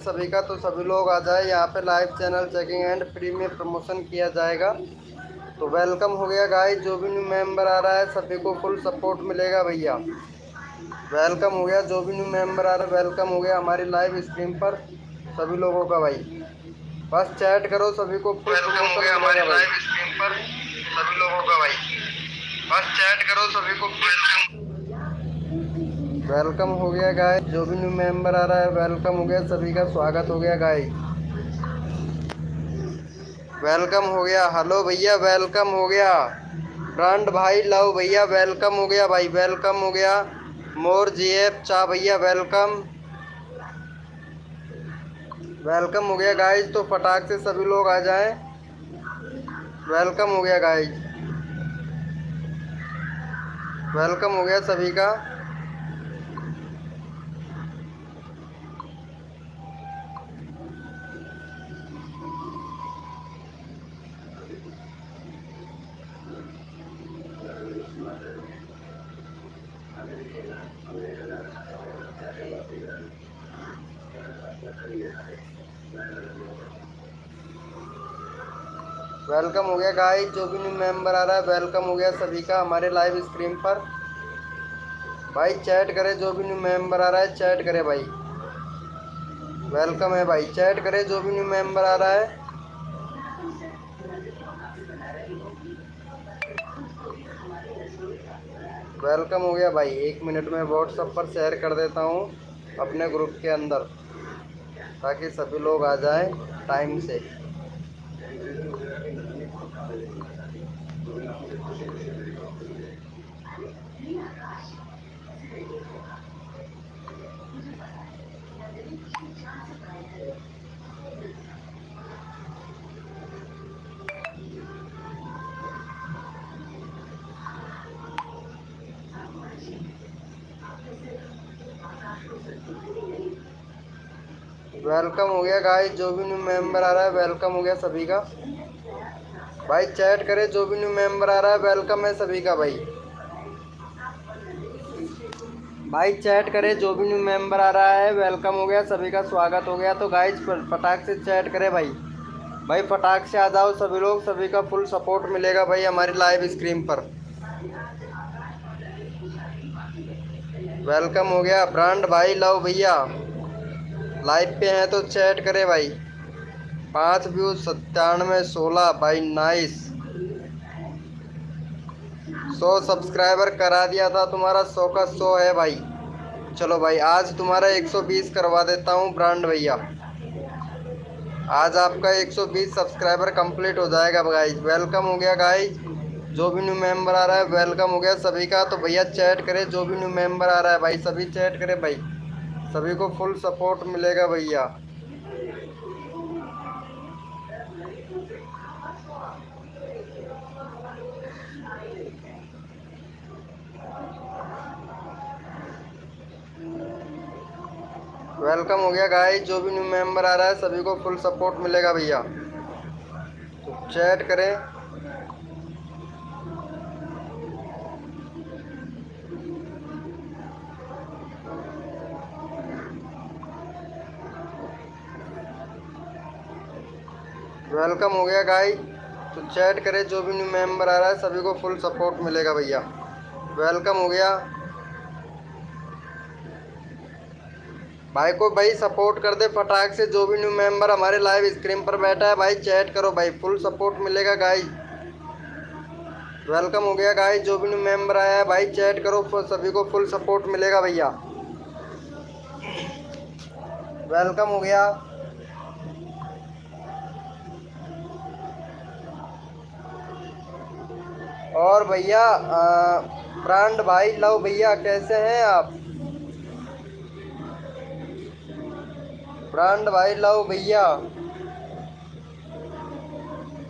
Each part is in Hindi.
सभी का तो सभी लोग आ जाए यहाँ पे। Live channel checking and free में प्रमोशन किया जाएगा। तो वेलकम हो गया गाइस, जो भी न्यू मेंबर आ रहा है सभी को फुल सपोर्ट मिलेगा भैया। वेलकम हो गया, जो भी न्यू मेंबर आ रहा है वेलकम हो गया हमारी लाइव स्ट्रीम पर सभी लोगों का भाई। बस चैट करो, सभी को फुल वेलकम हो गया हमारी लाइव स्ट्रीम पर सभी लोगों का भाई। बस चैट करो, सभी को वेलकम हो गया गाइस, जो भी न्यू मेंबर आ रहा है वेलकम हो गया, सभी का स्वागत हो गया गाइस। वेलकम हो गया, हेलो भैया वेलकम हो गया। ब्रांड भाई लव भैया वेलकम हो गया भाई, वेलकम हो गया। मोर जीएफ चा भैया वेलकम, वेलकम हो गया गाइस। तो फटाक से सभी लोग आ जाएं। वेलकम हो गया गाइस, वेलकम हो गया सभी का। वेलकम हो गया गाइस, जो भी न्यू मेंबर आ रहा है वेलकम हो गया सभी का हमारे लाइव स्ट्रीम पर। भाई चैट करे, जो भी न्यू मेंबर आ रहा है चैट करे भाई। वेलकम है भाई, चैट करे जो भी न्यू मेंबर आ रहा है। वेलकम हो गया भाई। 1 मिनट में व्हाट्सएप पर शेयर कर देता हूँ अपने ग्रुप के अंदर, ताकि सभी लोग आ जाएं टाइम से। वेलकम हो गया गाइस, जो भी न्यू मेंबर आ रहा है वेलकम हो गया सभी का। भाई चैट करे, जो भी न्यू मेंबर आ रहा है वेलकम है सभी का भाई। भाई चैट करे, जो भी न्यू मेंबर आ रहा है वेलकम हो गया सभी का, स्वागत हो गया। तो गाइस फटाक से चैट करे भाई, भाई फटाक से आ जाओ सभी लोग, सभी का फुल सपोर्ट मिलेगा भाई हमारी लाइव स्ट्रीम पर। वेलकम हो गया ब्रांड भाई लव भैया, लाइव पे हैं तो चैट करे भाई। 5 व्यू 97 16 भाई नाइस। 100 सब्सक्राइबर करा दिया था, तुम्हारा 100 का 100 है भाई। चलो भाई आज तुम्हारा 120 करवा देता हूँ ब्रांड भैया। आज आपका 120 सब्सक्राइबर कंप्लीट हो जाएगा गाइज। वेलकम हो गया गाइज, जो भी न्यू मेंबर आ रहा है वेलकम हो गया सभी का। तो भैया चैट करे, जो भी न्यू मेंबर आ रहा है भाई सभी चैट करे भाई, सभी को फुल सपोर्ट मिलेगा भैया। वेलकम हो गया गाइस, जो भी न्यू मेंबर आ रहा है सभी को फुल सपोर्ट मिलेगा भैया। तो चैट करें। वेलकम हो गया गाइस, तो चैट करें, जो भी न्यू मेंबर आ रहा है सभी को फुल सपोर्ट मिलेगा भैया। वेलकम हो गया भाई, को भाई सपोर्ट कर दे फटाक से, जो भी न्यू मेंबर हमारे लाइव स्क्रीन पर बैठा है भाई चैट करो भाई, फुल सपोर्ट मिलेगा गाइस। वेलकम हो गया गाइस, जो भी न्यू मेंबर आया है भाई चैट करो, सभी को फुल सपोर्ट मिलेगा भैया। वेलकम हो गया। और भैया ब्रांड भाई लव भैया कैसे हैं आप? ब्रांड भाई लव भैया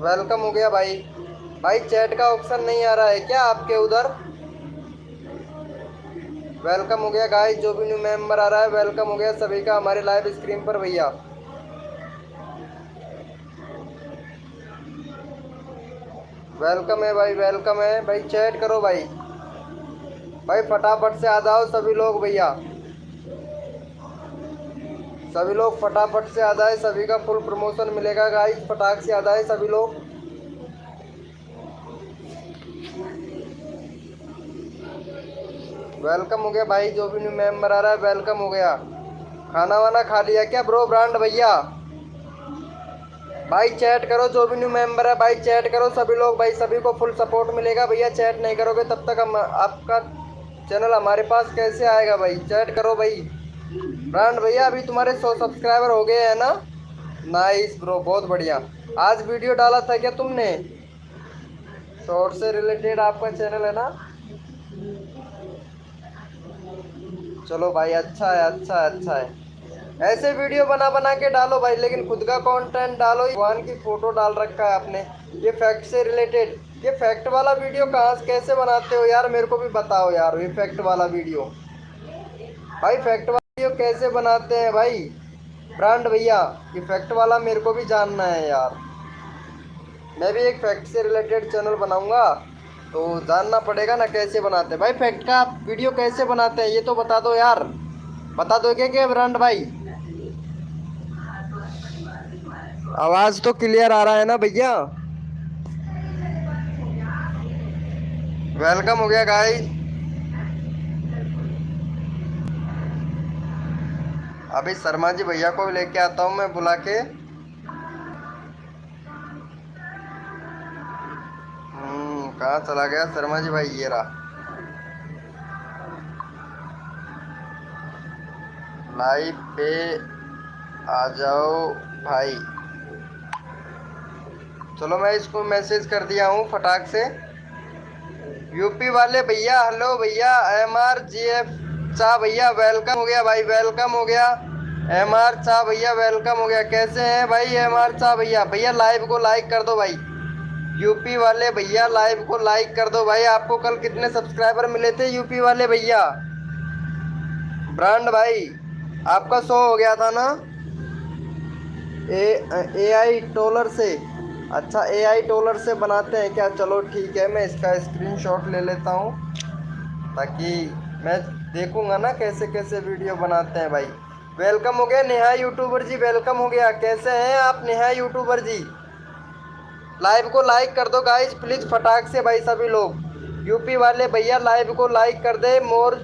वेलकम हो गया भाई। भाई चैट का ऑप्शन नहीं आ रहा है क्या आपके उधर? वेलकम हो गया गाइस, जो भी न्यू मेंबर आ रहा है वेलकम हो गया सभी का हमारे लाइव स्क्रीन पर भैया। वेलकम है भाई, वेलकम है भाई, चैट करो भाई, भाई फटाफट से आ जाओ सभी लोग भैया। सभी लोग फटाफट से आ जाए, सभी का फुल प्रमोशन मिलेगा गाइस, फटाक से आ जाए सभी लोग। वेलकम हो गया भाई, जो भी न्यू मेंबर आ रहा है वेलकम हो गया। खाना वाना खा लिया क्या ब्रो ब्रांड भैया? भाई चैट करो, जो भी न्यू मेंबर है भाई चैट करो सभी लोग भाई, सभी को फुल सपोर्ट मिलेगा भैया। चैट नहीं करोगे तब तक हम आपका चैनल हमारे पास कैसे आएगा भाई? चैट करो भाई। ब्रांड भैया अभी तुम्हारे 100 सब्सक्राइबर हो गए हैं ना? नाइस ब्रो, बहुत बढ़िया। आज वीडियो डाला था क्या तुमने? शॉर्ट से रिलेटेड आपका चैनल है ना? चलो भाई, अच्छा है अच्छा है अच्छा है। ऐसे वीडियो बना बना के डालो भाई, लेकिन खुद का कंटेंट डालो। भगवान की फोटो डाल रखा है आपने, ये फैक्ट से रिलेटेड। ये फैक्ट वाला वीडियो कहाँ से कैसे बनाते हो यार, मेरे को भी बताओ यार। ये फैक्ट वाला वीडियो भाई, फैक्ट वाला वीडियो कैसे बनाते हैं भाई ब्रांड भैया? ये फैक्ट वाला मेरे को भी जानना है यार। मैं भी एक फैक्ट से रिलेटेड चैनल बनाऊंगा तो जानना पड़ेगा ना कैसे बनाते हैं भाई। फैक्ट का वीडियो कैसे बनाते हैं ये तो बता दो यार, बता दोगे क्या ब्रांड भाई? आवाज तो क्लियर आ रहा है ना भैया? वेलकम हो गया गाइस। अभी शर्मा जी भैया को लेके आता हूँ मैं बुला के। कहाँ चला गया शर्मा जी भाई? ये रहा, लाइव पे आ जाओ भाई। चलो मैं इसको मैसेज कर दिया हूँ फटाक से। यूपी वाले भैया हेलो भैया। MRGF चा भैया वेलकम हो गया भाई, वेलकम हो गया। MR चा भैया वेलकम हो गया। कैसे हैं भाई MR चा भैया? भैया लाइव को लाइक कर दो भाई, यूपी वाले भैया लाइव को लाइक कर दो भाई। आपको कल कितने सब्सक्राइबर मिले थे यूपी वाले भैया? ब्रांड भाई आपका 100 हो गया था ना AI टोलर से? अच्छा AI टोलर से बनाते हैं क्या? चलो ठीक है, मैं इसका स्क्रीनशॉट ले लेता हूँ ताकि मैं देखूंगा ना कैसे कैसे वीडियो बनाते हैं भाई। वेलकम हो गया नेहा यूट्यूबर जी, वेलकम हो गया। कैसे हैं आप नेहा यूट्यूबर जी? लाइव को लाइक कर दो गाइज प्लीज फटाक से भाई, सभी लोग यूपी वाले भैया लाइव को लाइक कर दे। मोर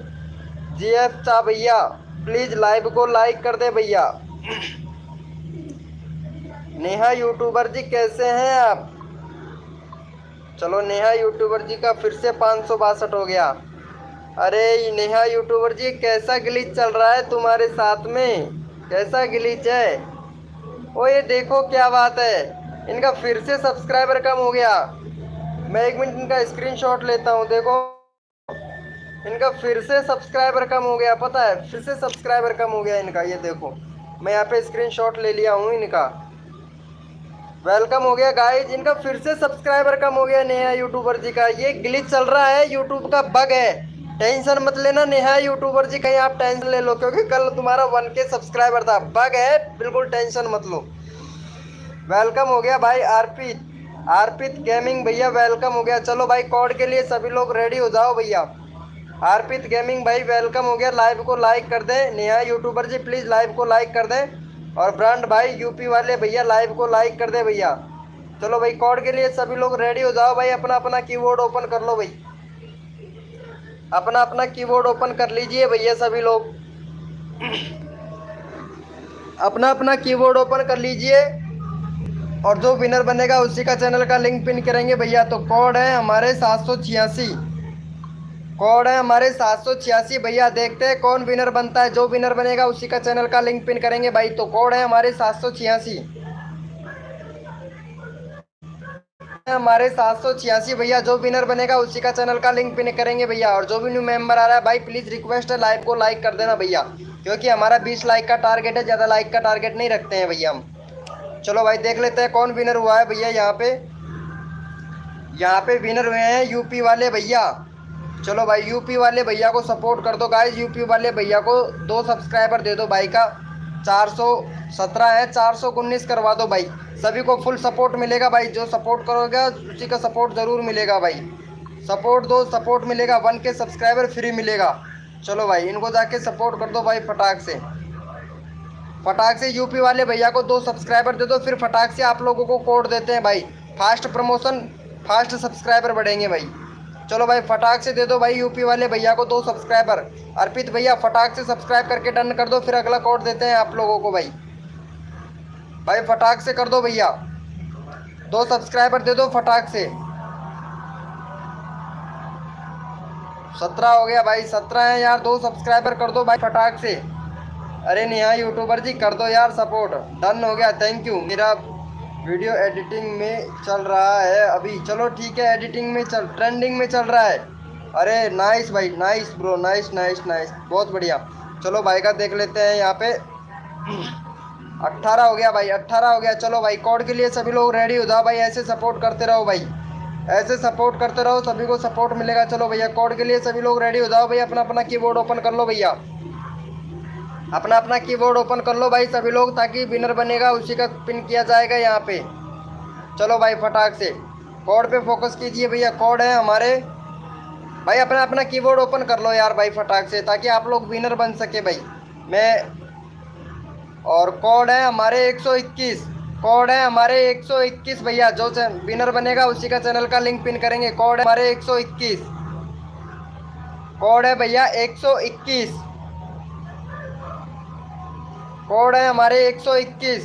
GF चा भैया प्लीज लाइव को लाइक कर दे भैया। नेहा यूट्यूबर जी कैसे हैं आप? चलो नेहा यूट्यूबर जी का फिर से 562 हो गया। अरे नेहा यूट्यूबर जी कैसा ग्लिच चल रहा है तुम्हारे साथ में? कैसा ग्लिच है? ओ ये देखो क्या बात है, इनका फिर से सब्सक्राइबर कम हो गया। मैं 1 मिनट इनका स्क्रीनशॉट लेता हूँ। देखो इनका फिर से सब्सक्राइबर कम हो गया, पता है फिर से सब्सक्राइबर कम हो गया इनका। ये देखो मैं यहाँ पे स्क्रीनशॉट ले लिया हूँ इनका। वेलकम हो गया गाइज, इनका फिर से सब्सक्राइबर कम हो गया नेहा यूट्यूबर जी का। ये ग्लिच चल रहा है, यूट्यूब का बग है। टेंशन मत लेना नेहा यूट्यूबर जी, कहीं आप टेंशन ले लो क्योंकि कल तुम्हारा 1K सब्सक्राइबर था। बग है, बिल्कुल टेंशन मत लो। वेलकम हो गया भाई आरपित गेमिंग भैया वेलकम हो गया। चलो भाई कोड के लिए सभी लोग रेडी हो जाओ भैया। आरपित गेमिंग भाई वेलकम हो गया। लाइव को लाइक कर दें Neha youtuber ji, please live को लाइक कर दें। और ब्रांड भाई यूपी वाले भैया लाइव को लाइक कर दे भैया। चलो भाई कोड के लिए सभी लोग रेडी हो जाओ भाई। अपना अपना कीबोर्ड ओपन कर लो भाई, अपना अपना कीबोर्ड ओपन कर लीजिए भैया सभी लोग। अपना अपना कीबोर्ड ओपन कर लीजिए और जो विनर बनेगा उसी का चैनल का लिंक पिन करेंगे भैया। तो कोड है हमारे 786, कोड है हमारे 786 भैया। देखते हैं कौन विनर बनता है, जो विनर बनेगा उसी का चैनल का लिंक पिन करेंगे भाई। तो कोड है हमारे 786, हमारे 786 भैया। जो विनर बनेगा उसी का चैनल का लिंक पिन करेंगे भैया। और जो भी न्यू मेंबर आ रहा है भाई प्लीज़ रिक्वेस्ट है लाइव को लाइक कर देना भैया, क्योंकि हमारा 20 लाइक का टारगेट है, ज़्यादा लाइक का टारगेट नहीं रखते हैं भैया हम। चलो भाई देख लेते हैं कौन विनर हुआ है भैया। यहाँ पे विनर हुए हैं यूपी वाले भैया। चलो भाई यूपी वाले भैया को सपोर्ट कर दो गाइज, यूपी वाले भैया को 2 सब्सक्राइबर दे दो भाई का। 417 है, 419 करवा दो भाई। सभी को फुल सपोर्ट मिलेगा भाई, जो सपोर्ट करोगे उसी का सपोर्ट ज़रूर मिलेगा भाई। सपोर्ट दो, सपोर्ट मिलेगा, 1K सब्सक्राइबर फ्री मिलेगा। चलो भाई इनको जाके सपोर्ट कर दो भाई फटाक से, फटाक से यूपी वाले भैया को 2 सब्सक्राइबर दे दो, फिर फटाक से आप लोगों को कोड देते हैं भाई। फास्ट प्रमोशन, फास्ट सब्सक्राइबर बढ़ेंगे भाई। चलो भाई फटाक से दे दो भाई यूपी वाले भैया को 2 सब्सक्राइबर। अर्पित भैया फटाक से सब्सक्राइब करके डन कर दो, फिर अगला कोड देते हैं आप लोगों को भाई। भाई फटाक से कर दो भैया, 2 सब्सक्राइबर दे दो फटाक से। 17 हो गया भाई, 17 है यार, 2 सब्सक्राइबर कर दो भाई फटाक से। अरे नेहा यूट्यूबर जी कर दो यार सपोर्ट। डन हो गया, थैंक यू। मेरा वीडियो एडिटिंग में चल रहा है अभी। चलो ठीक है, एडिटिंग में चल, ट्रेंडिंग में चल रहा है। अरे नाइस भाई, nice bro, nice nice nice, बहुत बढ़िया। चलो भाई का देख लेते हैं यहाँ पे। 18 हो गया भाई, 18 हो गया। चलो भाई कोड के लिए सभी लोग रेडी हो जाओ भाई, ऐसे सपोर्ट करते रहो भाई, ऐसे सपोर्ट करते रहो, सभी को सपोर्ट मिलेगा। चलो भैया कोड के लिए सभी लोग रेडी हो जाओ भाई, अपना अपना कीबोर्ड ओपन कर लो भैया, अपना अपना कीबोर्ड ओपन कर लो भाई सभी लोग, ताकि विनर बनेगा उसी का पिन किया जाएगा यहाँ पे। चलो भाई फटाक से कोड पे फोकस कीजिए भैया, कोड है हमारे भाई, अपना अपना कीबोर्ड ओपन कर लो यार भाई फटाक से, ताकि आप लोग विनर बन सके भाई। और कोड है हमारे 121, कोड है हमारे 121 भैया, जो विनर बनेगा उसी का चैनल का लिंक पिन करेंगे। कोड है हमारे 121, कोड है भैया 121, कोड है हमारे 121।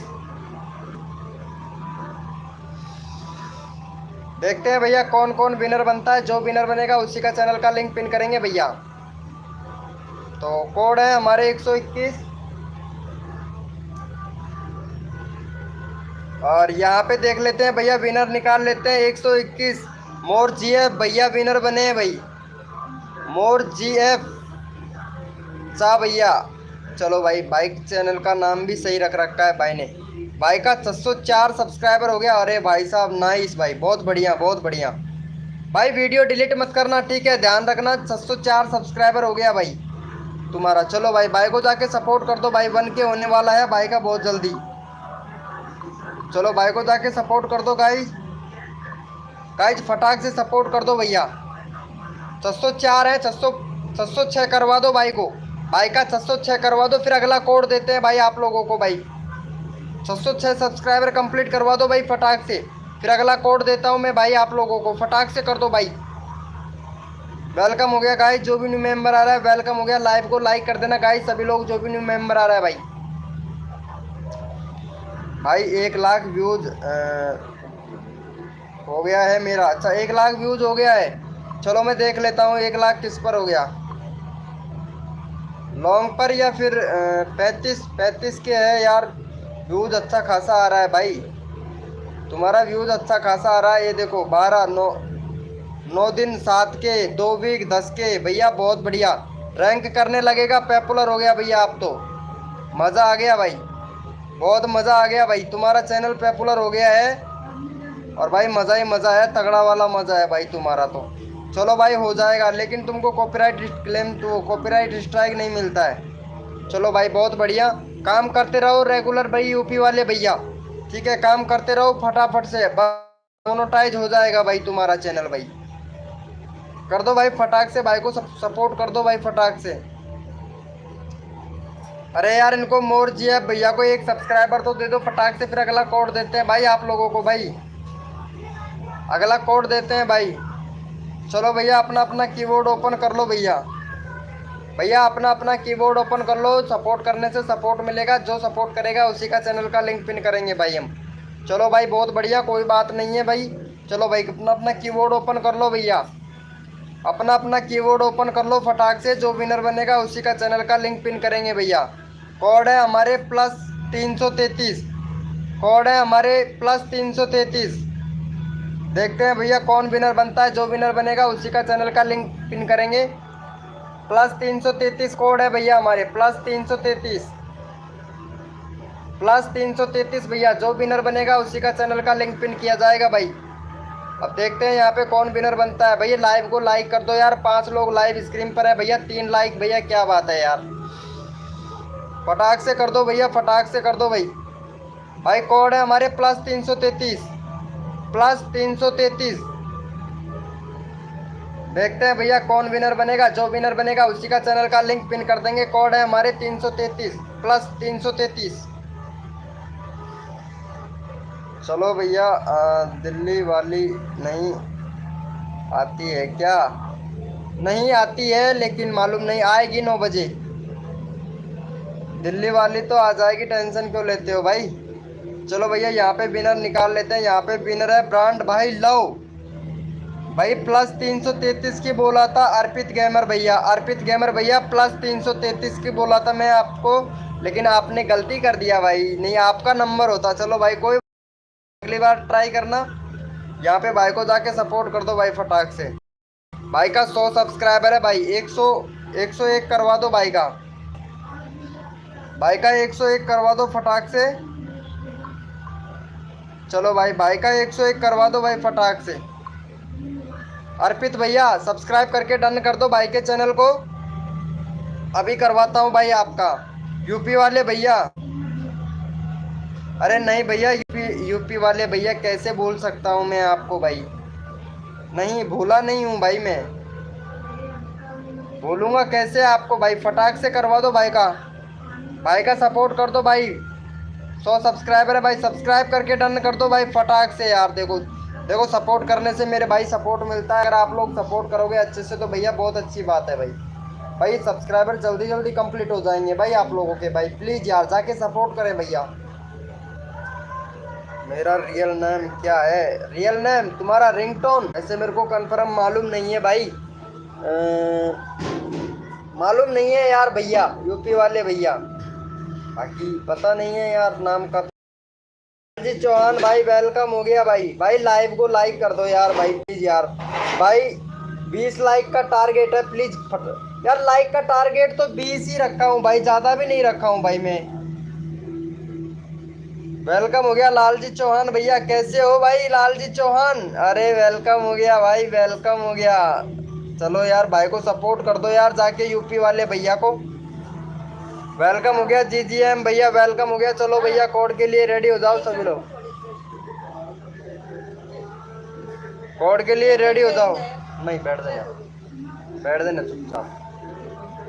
देखते हैं भैया कौन कौन विनर बनता है, जो विनर बनेगा उसी का चैनल का लिंक पिन करेंगे भैया। तो कोड है हमारे 121, और यहाँ पे देख लेते हैं भैया, विनर निकाल लेते हैं 121। मोर जीएफ भैया विनर बने हैं भाई, मोर जीएफ चा भैया। चलो भाई, बाइक चैनल का नाम भी सही रख रखा है भाई ने। भाई का 604 सब्सक्राइबर हो गया। अरे भाई साहब नाइस भाई, बहुत बढ़िया बहुत बढ़िया भाई। वीडियो डिलीट मत करना ठीक है, ध्यान रखना। 604 सब्सक्राइबर हो गया भाई तुम्हारा। चलो भाई, भाई को जाके सपोर्ट कर दो भाई, 1K होने वाला है भाई का बहुत जल्दी। चलो भाई को जाके सपोर्ट कर दो गाइज, गाइज फटाक से सपोर्ट कर दो भैया। 604 है, 606 करवा दो भाई को, भाई का 606 करवा दो, फिर अगला कोड देते हैं भाई आप लोगों को भाई। 606 सब्सक्राइबर कंप्लीट करवा दो भाई फटाक से, फिर अगला कोड देता हूँ मैं भाई आप लोगों को, फटाक से कर दो भाई। वेलकम हो गया गाइस, जो भी न्यू मेंबर आ रहा है वेलकम हो गया। लाइव को लाइक कर देना गाइस सभी लोग, जो भी न्यू मेंबर आ रहा है भाई। भाई 1 लाख व्यूज हो गया है मेरा। अच्छा 1 लाख व्यूज हो गया है, चलो मैं देख लेता हूँ 1 लाख किस पर हो गया, लॉन्ग पर या फिर 35 के है यार। व्यूज अच्छा खासा आ रहा है भाई, तुम्हारा व्यूज अच्छा खासा आ रहा है। ये देखो 12 9 दिन 7 के, 2 वीक 10 के भैया, बहुत बढ़िया। रैंक करने लगेगा, पॉपुलर हो गया भैया आप तो, मज़ा आ गया भाई, बहुत मज़ा आ गया भाई, तुम्हारा चैनल पॉपुलर हो गया है। और भाई मज़ा ही मज़ा है, तगड़ा वाला मज़ा है भाई तुम्हारा तो। चलो भाई हो जाएगा, लेकिन तुमको कॉपीराइट क्लेम तो कॉपीराइट स्ट्राइक नहीं मिलता है। चलो भाई बहुत बढ़िया, काम करते रहो रेगुलर भाई यूपी वाले भैया, ठीक है, काम करते रहो फटाफट से, मोनेटाइज हो जाएगा भाई तुम्हारा चैनल भाई। कर दो भाई फटाक से, भाई को सपोर्ट कर दो भाई फटाक से। अरे यार इनको मोर जीएफ भैया को 1 सब्सक्राइबर तो दे दो फटाक से, फिर अगला कोड देते हैं भाई आप लोगों को भाई, अगला कोड देते हैं भाई। चलो भैया अपना अपना कीबोर्ड ओपन कर लो भैया, भैया अपना अपना कीबोर्ड ओपन कर लो। सपोर्ट करने से सपोर्ट मिलेगा, जो सपोर्ट करेगा उसी का चैनल का लिंक पिन करेंगे भाई हम। चलो भाई बहुत बढ़िया, कोई बात नहीं है भाई। चलो भाई अपना अपना कीबोर्ड ओपन कर लो भैया, अपना अपना कीबोर्ड ओपन कर लो फटाक से, जो विनर बनेगा उसी का चैनल का लिंक पिन करेंगे भैया। कोड है हमारे +333, कोड है हमारे +333। देखते हैं भैया कौन विनर बनता है, जो विनर बनेगा उसी का चैनल का लिंक पिन करेंगे। +333 कोड है भैया हमारे, +333 भैया, जो विनर बनेगा उसी का चैनल का लिंक पिन किया जाएगा भाई। अब देखते हैं यहाँ पे कौन विनर बनता है भैया। लाइव को लाइक कर दो यार, 5 लोग लाइव स्क्रीन पर है भैया, 3 लाइक भैया, क्या बात है यार, फटाक से कर दो भैया, फटाक से कर दो भाई। भाई कोड है हमारे +333। देखते हैं भैया कौन विनर बनेगा, जो विनर बनेगा उसी का चैनल का लिंक पिन कर देंगे। कोड है हमारे 333 +333। चलो भैया दिल्ली वाली नहीं आती है क्या? नहीं आती है, लेकिन मालूम नहीं, आएगी 9 बजे। दिल्ली वाली तो आ जाएगी, टेंशन क्यों लेते हो भाई। चलो भैया यहाँ पे विनर निकाल लेते हैं। यहाँ पे विनर है ब्रांड भाई लव भाई, प्लस 333 की बोला था अर्पित गेमर भैया। अर्पित गेमर भैया प्लस 333 की बोला था मैं आपको, लेकिन आपने गलती कर दिया भाई, नहीं आपका नंबर होता। चलो भाई कोई, अगली बार ट्राई करना। यहाँ पे भाई को जाके सपोर्ट कर दो भाई फटाक से। भाई का 100 सब्सक्राइबर है भाई, 101 करवा दो भाई का। भाई का 101 करवा दो फटाक से। चलो भाई, भाई का 101 करवा दो भाई फटाक से। अर्पित भैया सब्सक्राइब करके डन कर दो भाई के चैनल को। अभी करवाता हूँ भाई आपका। यूपी वाले भैया, अरे नहीं भैया, यूपी वाले भैया कैसे भूल सकता हूँ मैं आपको भाई। नहीं भूला नहीं हूँ भाई, मैं भूलूंगा कैसे आपको भाई। फटाक से करवा दो भाई का। भाई का सपोर्ट कर दो भाई। 100 सब्सक्राइबर है भाई, सब्सक्राइब करके डन कर दो भाई फटाक से यार। देखो देखो, सपोर्ट करने से मेरे भाई सपोर्ट मिलता है। अगर आप लोग सपोर्ट करोगे अच्छे से तो भैया बहुत अच्छी बात है भाई। भाई सब्सक्राइबर जल्दी जल्दी कंप्लीट हो जाएंगे भाई आप लोगों के भाई। प्लीज़ यार जाके सपोर्ट करें भैया। मेरा रियल नेम क्या है? रियल नेम तुम्हारा रिंगटोन ऐसे मेरे को कंफर्म मालूम नहीं है भाई। मालूम नहीं है यार भैया, यूपी वाले भैया, बाकी पता नहीं है यार नाम का। जी चौहान भाई वेलकम हो गया भाई। भाई लाइव को लाइक कर दो यार भाई प्लीज यार। भाई 20 लाइक का टारगेट है प्लीज यार। लाइक का टारगेट तो 20 ही रखा हूँ भाई, ज़्यादा भी नहीं रखा हूँ भाई मैं। वेलकम हो गया लालजी चौहान भैया, कैसे हो भाई लालजी चौहान? अरे वेलकम हो गया भाई, वेलकम हो गया। चलो यार भाई को सपोर्ट कर दो यार जाके, यूपी वाले भैया को। वेलकम हो गया जीजीएम भैया, वेलकम हो गया। चलो भैया कोड के लिए रेडी हो जाओ सभी लोग, कोड के लिए रेडी हो जाओ। नहीं बैठ देना, बैठ देना चुपचाप।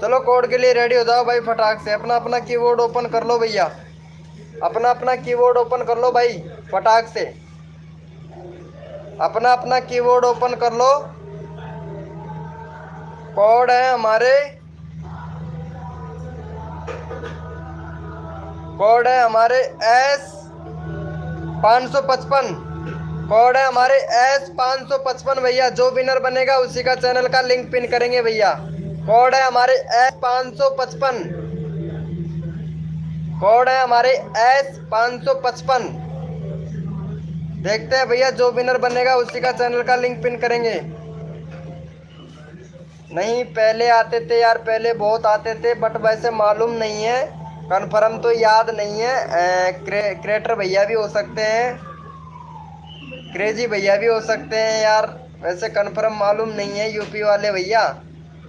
चलो कोड के लिए रेडी हो जाओ भाई फटाक से। अपना अपना कीबोर्ड ओपन कर लो भैया, अपना अपना कीबोर्ड ओपन कर लो भाई फटाक से। अपना अपना कीबोर्ड ओपन कर लो। कोड है हमारे, कोड है हमारे S555। कोड है हमारे S555 भैया। जो विनर बनेगा उसी का चैनल का लिंक पिन करेंगे भैया। कोड है हमारे S555, कोड है हमारे S555। देखते हैं भैया, जो विनर बनेगा उसी का चैनल का लिंक पिन करेंगे। नहीं पहले आते थे यार, पहले बहुत आते थे, बट वैसे मालूम नहीं है, कन्फर्म तो याद नहीं है। क्रिएटर भैया भी हो सकते हैं, क्रेजी भैया भी हो सकते हैं यार, वैसे कन्फर्म मालूम नहीं है यूपी वाले भैया।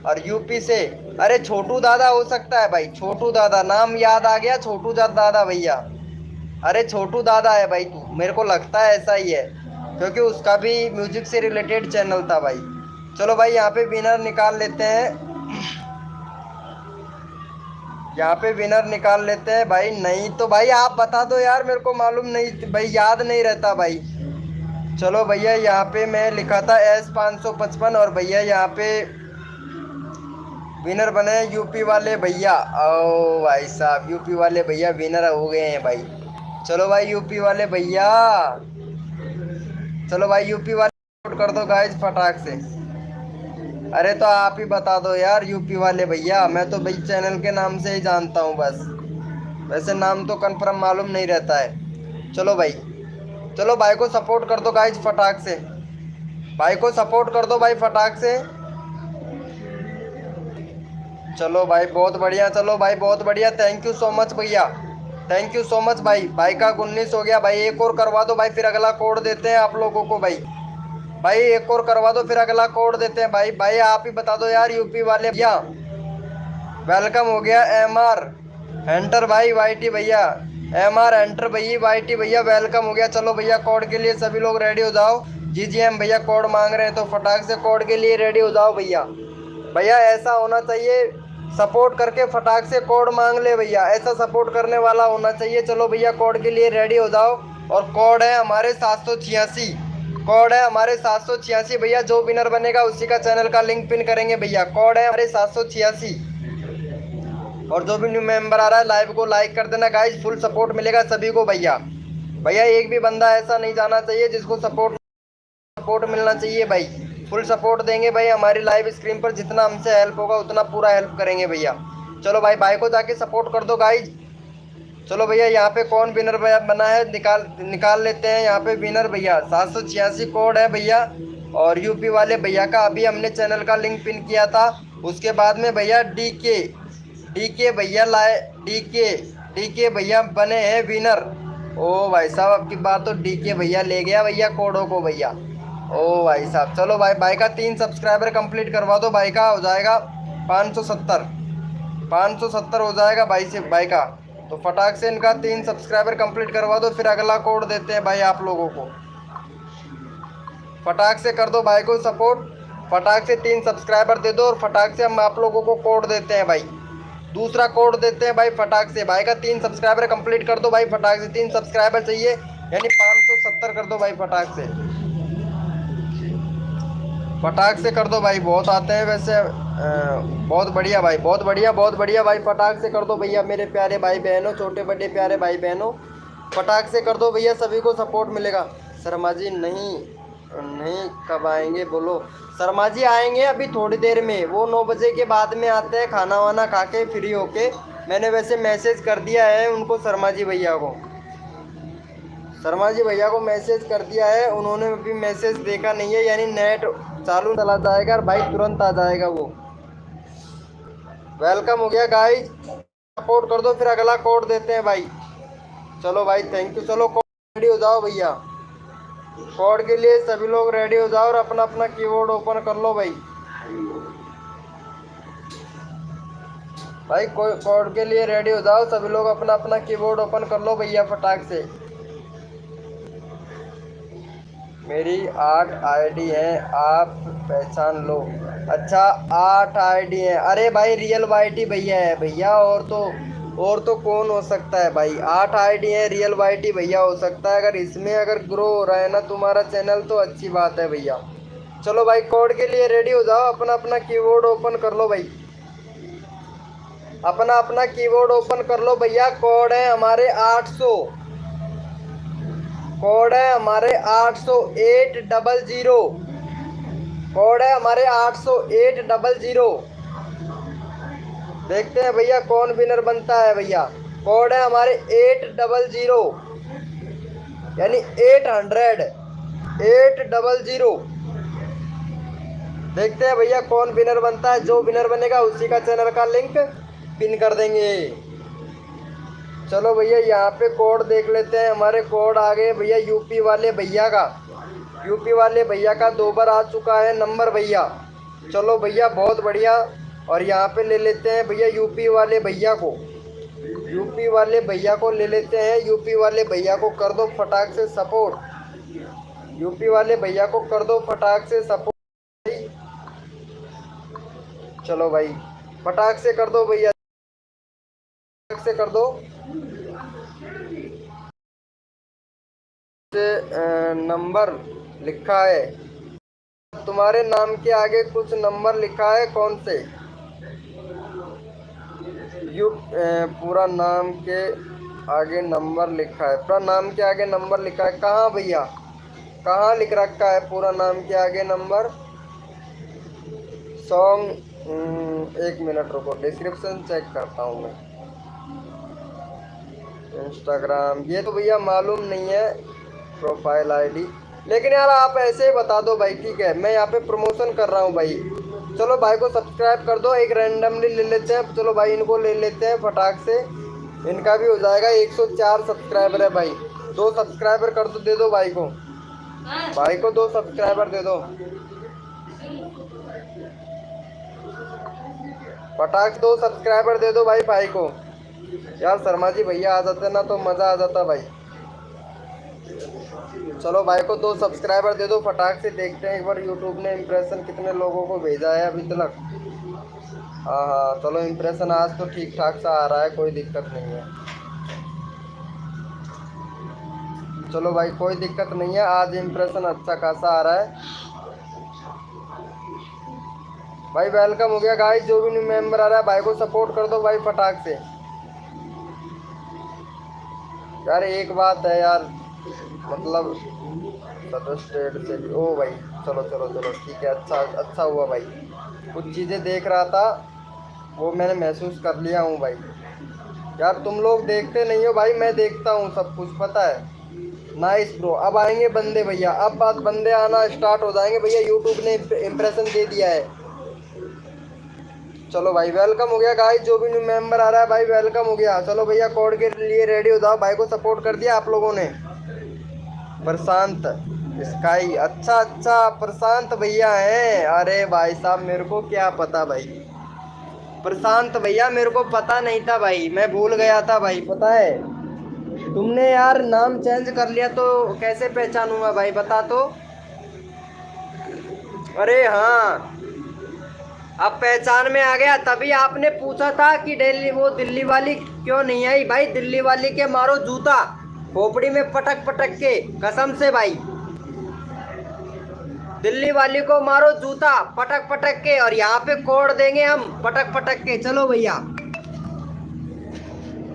और यूपी से अरे छोटू दादा हो सकता है भाई, छोटू दादा नाम याद आ गया, छोटू दादा भैया। अरे छोटू दादा है भाई तू, मेरे को लगता है ऐसा ही है, क्योंकि उसका भी म्यूजिक से रिलेटेड चैनल था भाई। चलो भाई यहाँ पे विनर निकाल लेते हैं, यहाँ पे विनर निकाल लेते हैं भाई। नहीं तो भाई आप बता दो यार, मेरे को मालूम नहीं भाई, याद नहीं रहता भाई। चलो भैया यहाँ पे मैं लिखा था S555 और भैया यहाँ पे विनर बने यूपी वाले भैया। ओ भाई साहब यूपी वाले भैया विनर हो गए हैं भाई। चलो भाई यूपी वाले भैया, चलो भाई यूपी वाले सपोर्ट कर दो गाइस फटाक से। अरे तो आप ही बता दो यार यूपी वाले भैया, मैं तो भाई चैनल के नाम से ही जानता हूँ बस, वैसे नाम तो कंफर्म मालूम नहीं रहता है। चलो भाई, चलो भाई को सपोर्ट कर दो गाइस फटाक से, भाई को सपोर्ट कर दो भाई फटाक से। चलो भाई बहुत बढ़िया, चलो भाई बहुत बढ़िया, थैंक यू सो मच भैया, थैंक यू सो मच भाई। भाई का 19 हो गया भाई, एक और करवा दो भाई, फिर अगला कोड देते हैं आप लोगों को भाई। भाई एक और करवा दो फिर अगला कोड देते हैं भाई। भाई आप ही बता दो यार यूपी वाले भैया। वेलकम हो गया MR एंटर भाई, YT भैया, MR एंटर भैया, YT भैया वेलकम हो गया। चलो भैया कोड के लिए सभी लोग रेडी हो जाओ। GGM भैया कोड मांग रहे हैं तो फटाक से कोड के लिए रेडी हो जाओ भैया। भैया ऐसा होना चाहिए, सपोर्ट करके फटाक से कोड मांग ले भैया, ऐसा सपोर्ट करने वाला होना चाहिए। चलो भैया कोड के लिए रेडी हो जाओ। और कोड है हमारे 786, कोड है हमारे 786 भैया। जो विनर बनेगा उसी का चैनल का लिंक पिन करेंगे भैया। कोड है हमारे 786। और जो भी न्यू मेंबर आ रहा है लाइव को लाइक कर देना गाइज, फुल सपोर्ट मिलेगा सभी को भैया। भैया एक भी बंदा ऐसा नहीं जाना चाहिए जिसको सपोर्ट मिलना चाहिए भाई। फुल सपोर्ट देंगे भाई, हमारी लाइव स्क्रीन पर जितना हमसे हेल्प होगा उतना पूरा हेल्प करेंगे भैया। चलो भाई को जाके सपोर्ट कर दो गाइज। चलो भैया यहाँ पे कौन विनर बना है निकाल लेते हैं। यहाँ पे विनर भैया 786 कोड है भैया। और यूपी वाले भैया का अभी हमने चैनल का लिंक पिन किया था। उसके बाद में भैया डीके भैया डीके भैया बने हैं विनर। ओ भाई साहब अब की बात तो डीके भैया ले गया भैया कोडों को भैया। ओ भाई साहब चलो भाई का 3 सब्सक्राइबर कंप्लीट करवा दो। भाई का हो जाएगा 570 हो जाएगा भाई का। तो फटाक से इनका 3 सब्सक्राइबर कंप्लीट करवा दो, फिर अगला कोड देते हैं भाई आप लोगों को। फटाक से कर दो भाई को सपोर्ट, फटाक से 3 सब्सक्राइबर दे दो और फटाक से हम आप लोगों को कोड देते हैं भाई। दूसरा कोड देते हैं भाई फटाक से। भाई का 3 सब्सक्राइबर कंप्लीट कर दो भाई फटाक से। 3 सब्सक्राइबर चाहिए यानी 570 कर दो भाई फटाक से। फटाक से कर दो भाई, बहुत आते हैं वैसे। बहुत बढ़िया भाई, बहुत बढ़िया भाई। फटाक से कर दो भैया मेरे प्यारे भाई बहनों, छोटे बड़े प्यारे भाई बहनों, फटाक से कर दो भैया, सभी को सपोर्ट मिलेगा। शर्मा जी नहीं कब आएंगे बोलो। शर्मा जी आएंगे अभी थोड़ी देर में, वो 9 बजे के बाद में आते हैं खाना वाना खा के फ्री होके। मैंने वैसे मैसेज कर दिया है उनको, शर्मा जी भैया को मैसेज कर दिया है। उन्होंने अभी मैसेज देखा नहीं है, यानी नेट चालू चला जाएगा और भाई तुरंत आ जाएगा वो। वेलकम हो गया गाइस, सपोर्ट कर दो फिर अगला कोड देते हैं भाई। चलो भाई थैंक यू। चलो कोड रेडी हो जाओ भैया, कोड के लिए सभी लोग रेडी हो जाओ और अपना अपना कीबोर्ड ओपन कर लो भाई। कोड के लिए रेडी हो जाओ सभी लोग, अपना अपना कीबोर्ड ओपन कर लो भैया फटाक से। मेरी 8 आईडी है, आप पहचान लो। अच्छा 8 आईडी है, अरे भाई रियल वाईटी भैया है भैया, और तो कौन हो सकता है भाई। 8 आईडी है, रियल वाईटी भैया हो सकता है। अगर ग्रो हो रहा है ना तुम्हारा चैनल तो अच्छी बात है भैया। चलो भाई कोड के लिए रेडी हो जाओ, अपना अपना कीबोर्ड ओपन कर लो भाई, अपना अपना कीबोर्ड ओपन कर लो भैया। कोड है हमारे 800, कोड है हमारे 800 कोड है हमारे 800 देखते हैं भैया कौन विनर बनता है भैया। कोड है हमारे 800 यानी 800। देखते हैं भैया कौन विनर बनता है। जो विनर बनेगा उसी का चैनल का लिंक पिन कर देंगे। चलो भैया यहाँ पे कोड देख लेते हैं। हमारे कोड आ गए भैया यूपी वाले भैया का 2 बार आ चुका है नंबर भैया। चलो भैया बहुत बढ़िया। और यहाँ पे ले लेते हैं भैया यूपी वाले भैया को ले लेते हैं। यूपी वाले भैया को कर दो फटाक से सपोर्ट, यूपी वाले भैया को कर दो फटाक से सपोर्ट। चलो भाई फटाक से कर दो भैया, फटाक से कर दो। नंबर लिखा है तुम्हारे नाम के आगे, कुछ नंबर लिखा है, कौन से पूरा नाम के आगे नंबर लिखा है, पूरा नाम के आगे नंबर लिखा है। कहाँ भैया, कहाँ लिख रखा है पूरा नाम के आगे नंबर। सॉन्ग 1 मिनट रुको, डिस्क्रिप्शन चेक करता हूँ मैं। इंस्टाग्राम ये तो भैया मालूम नहीं है, प्रोफाइल आईडी, लेकिन यार आप ऐसे ही बता दो भाई, ठीक है। मैं यहाँ पे प्रमोशन कर रहा हूँ भाई। चलो भाई को सब्सक्राइब कर दो, एक रैंडमली ले लेते हैं। चलो भाई इनको ले लेते हैं फटाक से, इनका भी हो जाएगा। 104 सब्सक्राइबर है भाई, 2 सब्सक्राइबर कर दो, दे दो भाई को 2 सब्सक्राइबर दे दो फटाक, 2 सब्सक्राइबर दे दो भाई को। यार शर्मा जी भैया आ जाते ना तो मज़ा आ जाता भाई। चलो भाई को 2 सब्सक्राइबर दे दो फटाक से। देखते हैं एक बार यूट्यूब ने इम्प्रेशन कितने लोगों को भेजा है अभी तक। हाँ चलो इम्प्रेशन आज तो ठीक ठाक सा आ रहा है, कोई दिक्कत नहीं है। चलो भाई कोई दिक्कत नहीं है, आज इम्प्रेशन अच्छा खासा आ रहा है भाई। वेलकम हो गया गाइस, जो भी न्यू मेंबर आ रहा है भाई को सपोर्ट कर दो भाई फटाक से। यार एक बात है यार, मतलब सदर स्टेट से भी ओ भाई, चलो चलो चलो ठीक है, अच्छा अच्छा हुआ भाई। कुछ चीज़ें देख रहा था वो मैंने महसूस कर लिया हूँ भाई। यार तुम लोग देखते नहीं हो भाई, मैं देखता हूँ सब कुछ, पता है। Nice bro. अब आएंगे बंदे भैया, अब बात बंदे आना स्टार्ट हो जाएंगे भैया, यूट्यूब ने इम्प्रेशन दे दिया है। चलो भाई वेलकम हो गया गाइस, जो भी न्यू मेंबर आ रहा है भाई वेलकम हो गया। चलो भैया कोड के लिए रेडी हो जाओ, भाई को सपोर्ट कर दिया आप लोगों ने। प्रशांत स्काई, अच्छा अच्छा प्रशांत भैया हैं। अरे भाई साहब मेरे को क्या पता भाई, प्रशांत भैया मेरे को पता नहीं था भाई, मैं भूल गया था भाई, पता है। तुमने यार नाम चेंज कर लिया तो कैसे पहचानूंगा भाई, बता तो। अरे हाँ, अब पहचान में आ गया। तभी आपने पूछा था कि दिल्ली, वो दिल्ली वाली क्यों नहीं आई भाई। दिल्ली वाली के मारो जूता खोपड़ी में पटक पटक के, कसम से भाई। दिल्ली वाली को मारो जूता पटक पटक के, और यहाँ पे कोड देंगे हम पटक पटक के। चलो भैया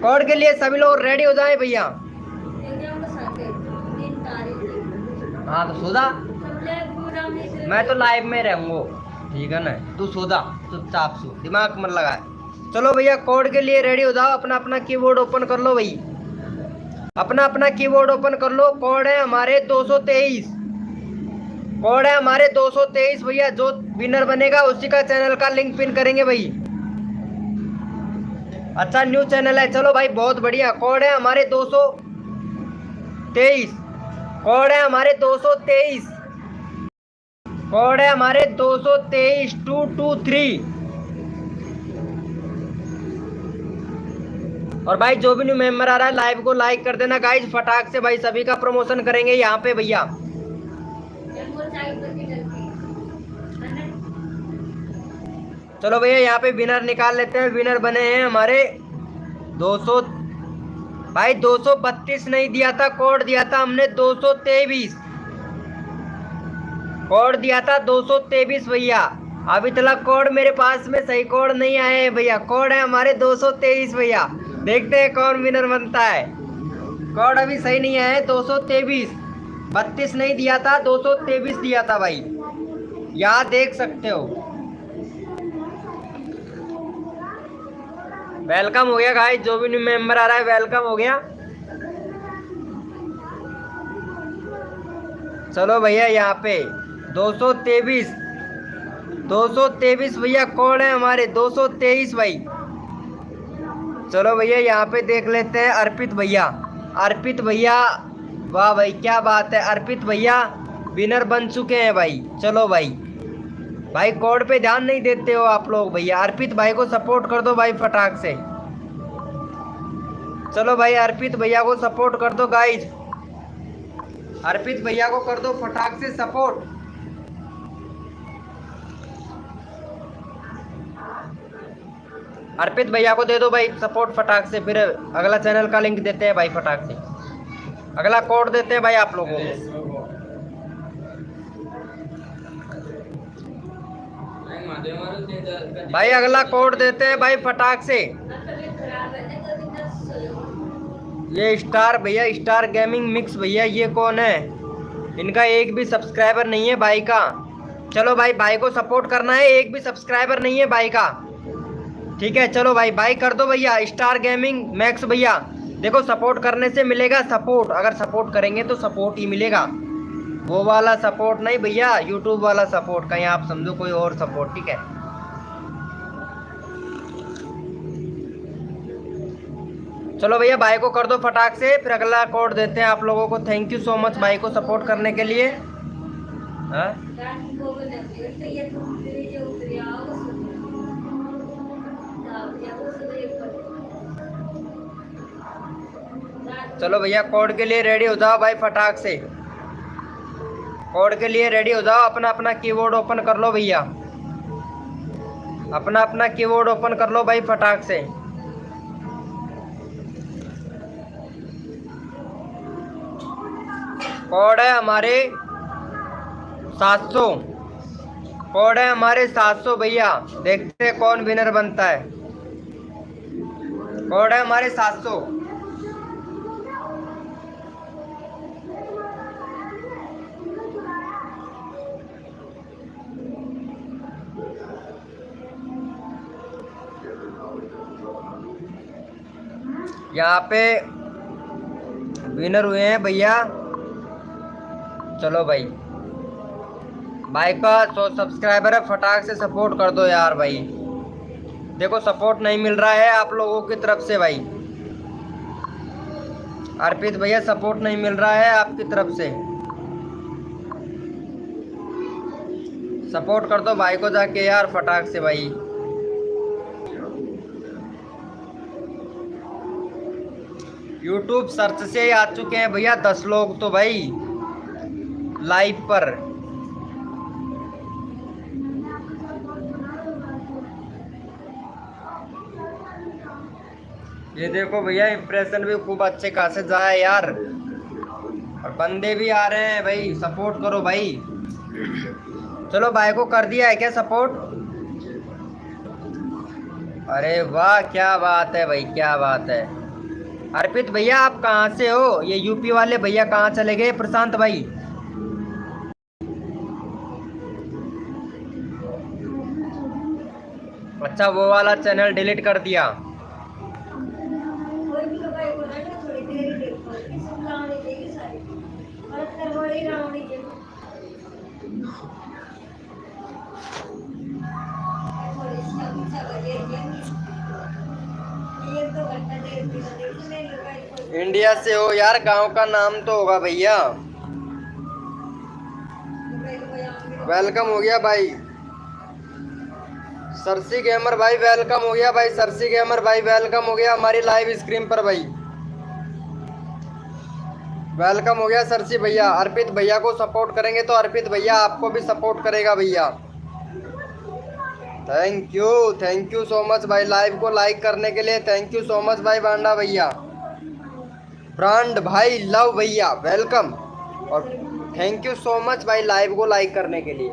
कोड के लिए सभी लोग रेडी हो जाए भैया। हाँ तो सोदा, मैं तो लाइव में रहूंगा, ठीक है ना। तू सोदा चुपचाप सो, दिमाग मत लगाए। चलो भैया कोड के लिए रेडी हो जाओ, अपना अपना कीबोर्ड ओपन कर लो भाई, अपना अपना कीबोर्ड ओपन कर लो। कोड है हमारे 223, कोड है हमारे 223 भैया। जो विनर बनेगा उसी का चैनल का लिंक पिन करेंगे भाई। अच्छा न्यू चैनल है, चलो भाई बहुत बढ़िया। कोड है हमारे 223, कोड है हमारे 223, कोड है हमारे 223 223। और भाई जो भी न्यू मेंबर आ रहा है लाइव को लाइक कर देना गाइज, फटाक से भाई, सभी का प्रमोशन करेंगे यहाँ पे भैया। चलो भैया यहाँ पे विनर निकाल लेते हैं। विनर बने हैं हमारे 200 भाई, 232 नहीं दिया था, कोड दिया था हमने 223, कोड दिया था 223 भैया। अभी तक कोड मेरे पास में सही कोड नहीं आए हैं भैया। कोड है हमारे 223 भैया, देखते हैं कौन विनर बनता है। कोड अभी सही नहीं आया है, 223, 32 नहीं दिया था, 223 दिया था भाई, यहाँ देख सकते हो। वेलकम हो गया गाइस, जो भी न्यू मेंबर आ रहा है वेलकम हो गया। चलो भैया यहाँ पे 223 भैया, कोड है हमारे 223 भाई। चलो भैया यहाँ पे देख लेते हैं अर्पित भैया, अर्पित भैया, वाह भाई क्या बात है, अर्पित भैया विनर बन चुके हैं भाई। चलो भाई, भाई कोड पे ध्यान नहीं देते हो आप लोग भैया। अर्पित भाई को सपोर्ट कर दो भाई फटाक से। चलो भाई अर्पित भैया को सपोर्ट कर दो गाइज, अर्पित भैया को कर दो फटाक से सपोर्ट। अर्पित भैया को दे दो भाई सपोर्ट फटाक से, फिर अगला चैनल का लिंक देते हैं भाई फटाक से, अगला कोड देते हैं भाई आप लोगों को। भाई अगला कोड देते हैं भाई फटाक से। ये स्टार भैया, स्टार गेमिंग मिक्स भैया, ये कौन है? इनका एक भी सब्सक्राइबर नहीं है भाई का। चलो भाई, भाई को सपोर्ट करना है, एक भी सब्सक्राइबर नहीं है भाई का, ठीक है। चलो भाई, भाई कर दो भैया, स्टार गेमिंग मैक्स भैया। देखो सपोर्ट करने से मिलेगा सपोर्ट, अगर सपोर्ट करेंगे तो सपोर्ट ही मिलेगा, वो वाला सपोर्ट नहीं भैया, यूट्यूब वाला सपोर्ट, कहीं आप समझो कोई और सपोर्ट, ठीक है। चलो भैया भाई को कर दो फटाक से, फिर अगला कोड देते हैं आप लोगों को। थैंक यू सो मच भाई को सपोर्ट करने के लिए। हाँ चलो भैया कोड के लिए रेडी हो जाओ भाई फटाक से, कोड के लिए रेडी हो जाओ। अपना अपना कीबोर्ड ओपन कर लो भैया, अपना अपना कीबोर्ड ओपन कर लो भाई फटाक से। कोड है हमारे 700, कोड है हमारे 700 भैया। देखते हैं कौन विनर बनता है। कोड है हमारे 700। यहाँ पे विनर हुए हैं भैया। चलो भाई, भाई का 100 सब्सक्राइबर है, फटाक से सपोर्ट कर दो यार भाई। देखो सपोर्ट नहीं मिल रहा है आप लोगों की तरफ से भाई। अर्पित भैया सपोर्ट नहीं मिल रहा है आपकी तरफ से, सपोर्ट कर दो भाई को जाके यार फटाक से भाई। यूट्यूब सर्च से आ चुके हैं भैया 10 लोग तो भाई लाइव पर। ये देखो भैया इंप्रेशन भी खूब अच्छे खासे जाए यार, और बंदे भी आ रहे हैं भाई। सपोर्ट करो भाई। चलो भाई को कर दिया है क्या सपोर्ट? अरे वाह क्या बात है भाई, क्या बात है। अर्पित भैया आप कहाँ से हो? ये यूपी वाले भैया कहाँ चले गए? प्रशांत भाई अच्छा वो वाला चैनल डिलीट कर दिया। इंडिया से हो यार, गांव का नाम तो होगा भैया। वेलकम हो गया भाई सरसी गेमर भाई, वेलकम हो गया भाई सरसी गेमर भाई, वेलकम हो गया हमारी लाइव स्क्रीन पर भाई। वेलकम हो गया सरसी भैया। अर्पित भैया को सपोर्ट करेंगे तो अर्पित भैया आपको भी सपोर्ट करेगा भैया। थैंक यू सो मच भाई लाइव को लाइक करने के लिए। थैंक यू सो मच भाई बांडा भैया, ब्रांड भाई, लव भैया, वेलकम। और थैंक यू सो मच भाई लाइव को लाइक करने के लिए।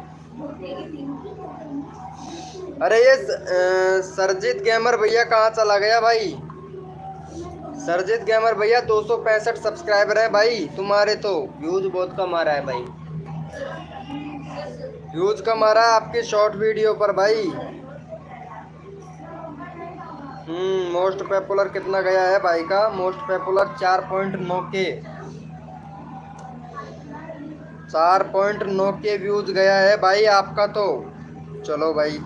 अरे ये सरजीत गेमर भैया कहाँ चला गया भाई? सरजीत गेमर भैया 265 सब्सक्राइबर है भाई तुम्हारे, तो व्यूज बहुत कम आ रहा है भाई, व्यूज कम आ रहा है आपके शॉर्ट वीडियो पर भाई। मोस्ट पॉपुलर कितना गया है भाई का? मोस्ट पॉपुलर 4.9 के 4.9 के व्यूज गया है भाई आपका तो। चलो भाई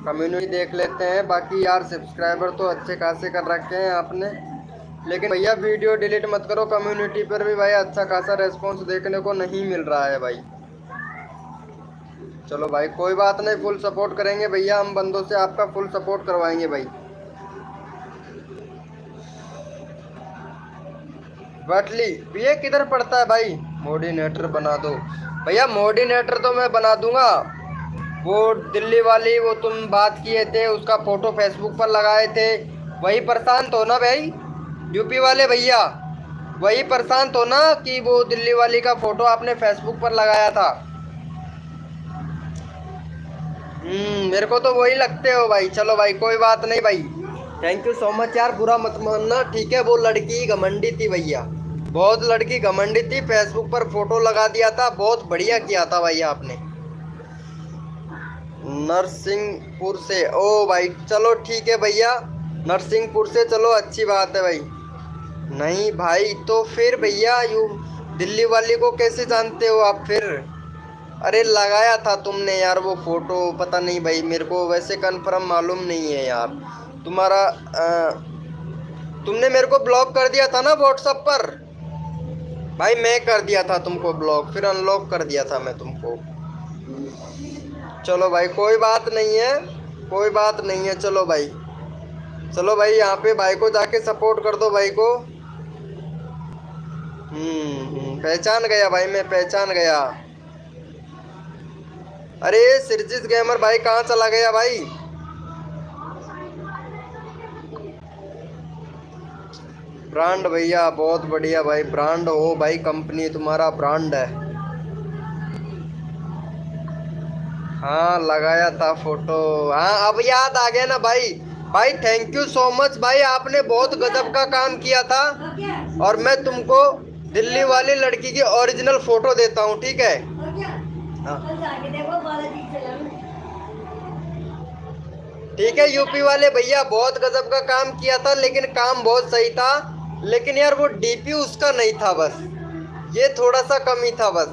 कम्युनिटी देख लेते हैं। बाकी यार सब्सक्राइबर तो अच्छे खासे कर रखे हैं आपने, लेकिन भैया वीडियो डिलीट मत करो। कम्युनिटी पर भी भाई अच्छा खासा रेस्पॉन्स देखने को नहीं मिल रहा है भाई। चलो भाई कोई बात नहीं, फुल सपोर्ट करेंगे भैया हम बंदों से, आपका फुल सपोर्ट करवाएंगे भाई। बटली ये किधर पड़ता है भाई? मोडिनेटर बना दो भैया। मोडिनेटर तो मैं बना दूंगा। वो दिल्ली वाली वो तुम बात किए थे, उसका फोटो फेसबुक पर लगाए थे, वही प्रशांत हो ना भाई? यूपी वाले भैया वही प्रशांत हो ना कि वो दिल्ली वाली का फोटो आपने फेसबुक पर लगाया था? मेरे को तो वही लगते हो भाई। चलो भाई कोई बात नहीं भाई, थैंक यू सो मच यार, बुरा मत मानना ठीक है। वो लड़की घमंडी थी भैया, बहुत लड़की घमंडी थी, फेसबुक पर फोटो लगा दिया था। बहुत बढ़िया किया था भाई आपने। नरसिंहपुर से, ओ भाई चलो ठीक है भैया, नरसिंहपुर से, चलो अच्छी बात है भाई। नहीं भाई तो फिर भैया यू दिल्ली वाली को कैसे जानते हो आप फिर? अरे लगाया था तुमने यार वो फोटो, पता नहीं भाई मेरे को वैसे कंफर्म मालूम नहीं है यार तुम्हारा। तुमने मेरे को ब्लॉक कर दिया था ना व्हाट्सएप पर भाई? मैं कर दिया था तुमको ब्लॉक, फिर अनलॉक कर दिया था मैं तुमको। चलो भाई कोई बात नहीं है, कोई बात नहीं है। चलो भाई, चलो भाई यहाँ पे भाई को जाके सपोर्ट कर दो भाई को। पहचान गया भाई, मैं पहचान गया। अरे सिरजीत गेमर भाई कहाँ चला गया भाई? ब्रांड भैया बहुत बढ़िया भाई, ब्रांड हो भाई, कंपनी तुम्हारा ब्रांड है। हाँ लगाया था फोटो। हाँ अब याद आ गया ना भाई। भाई थैंक यू सो मच भाई, आपने बहुत गजब का काम किया था। और मैं तुमको दिल्ली वाली लड़की की ओरिजिनल फोटो देता हूँ, ठीक है। हाँ ठीक है। यूपी वाले भैया बहुत गजब का काम किया था, लेकिन काम बहुत सही था। लेकिन यार वो डीपी उसका नहीं था, बस ये थोड़ा सा कमी था बस।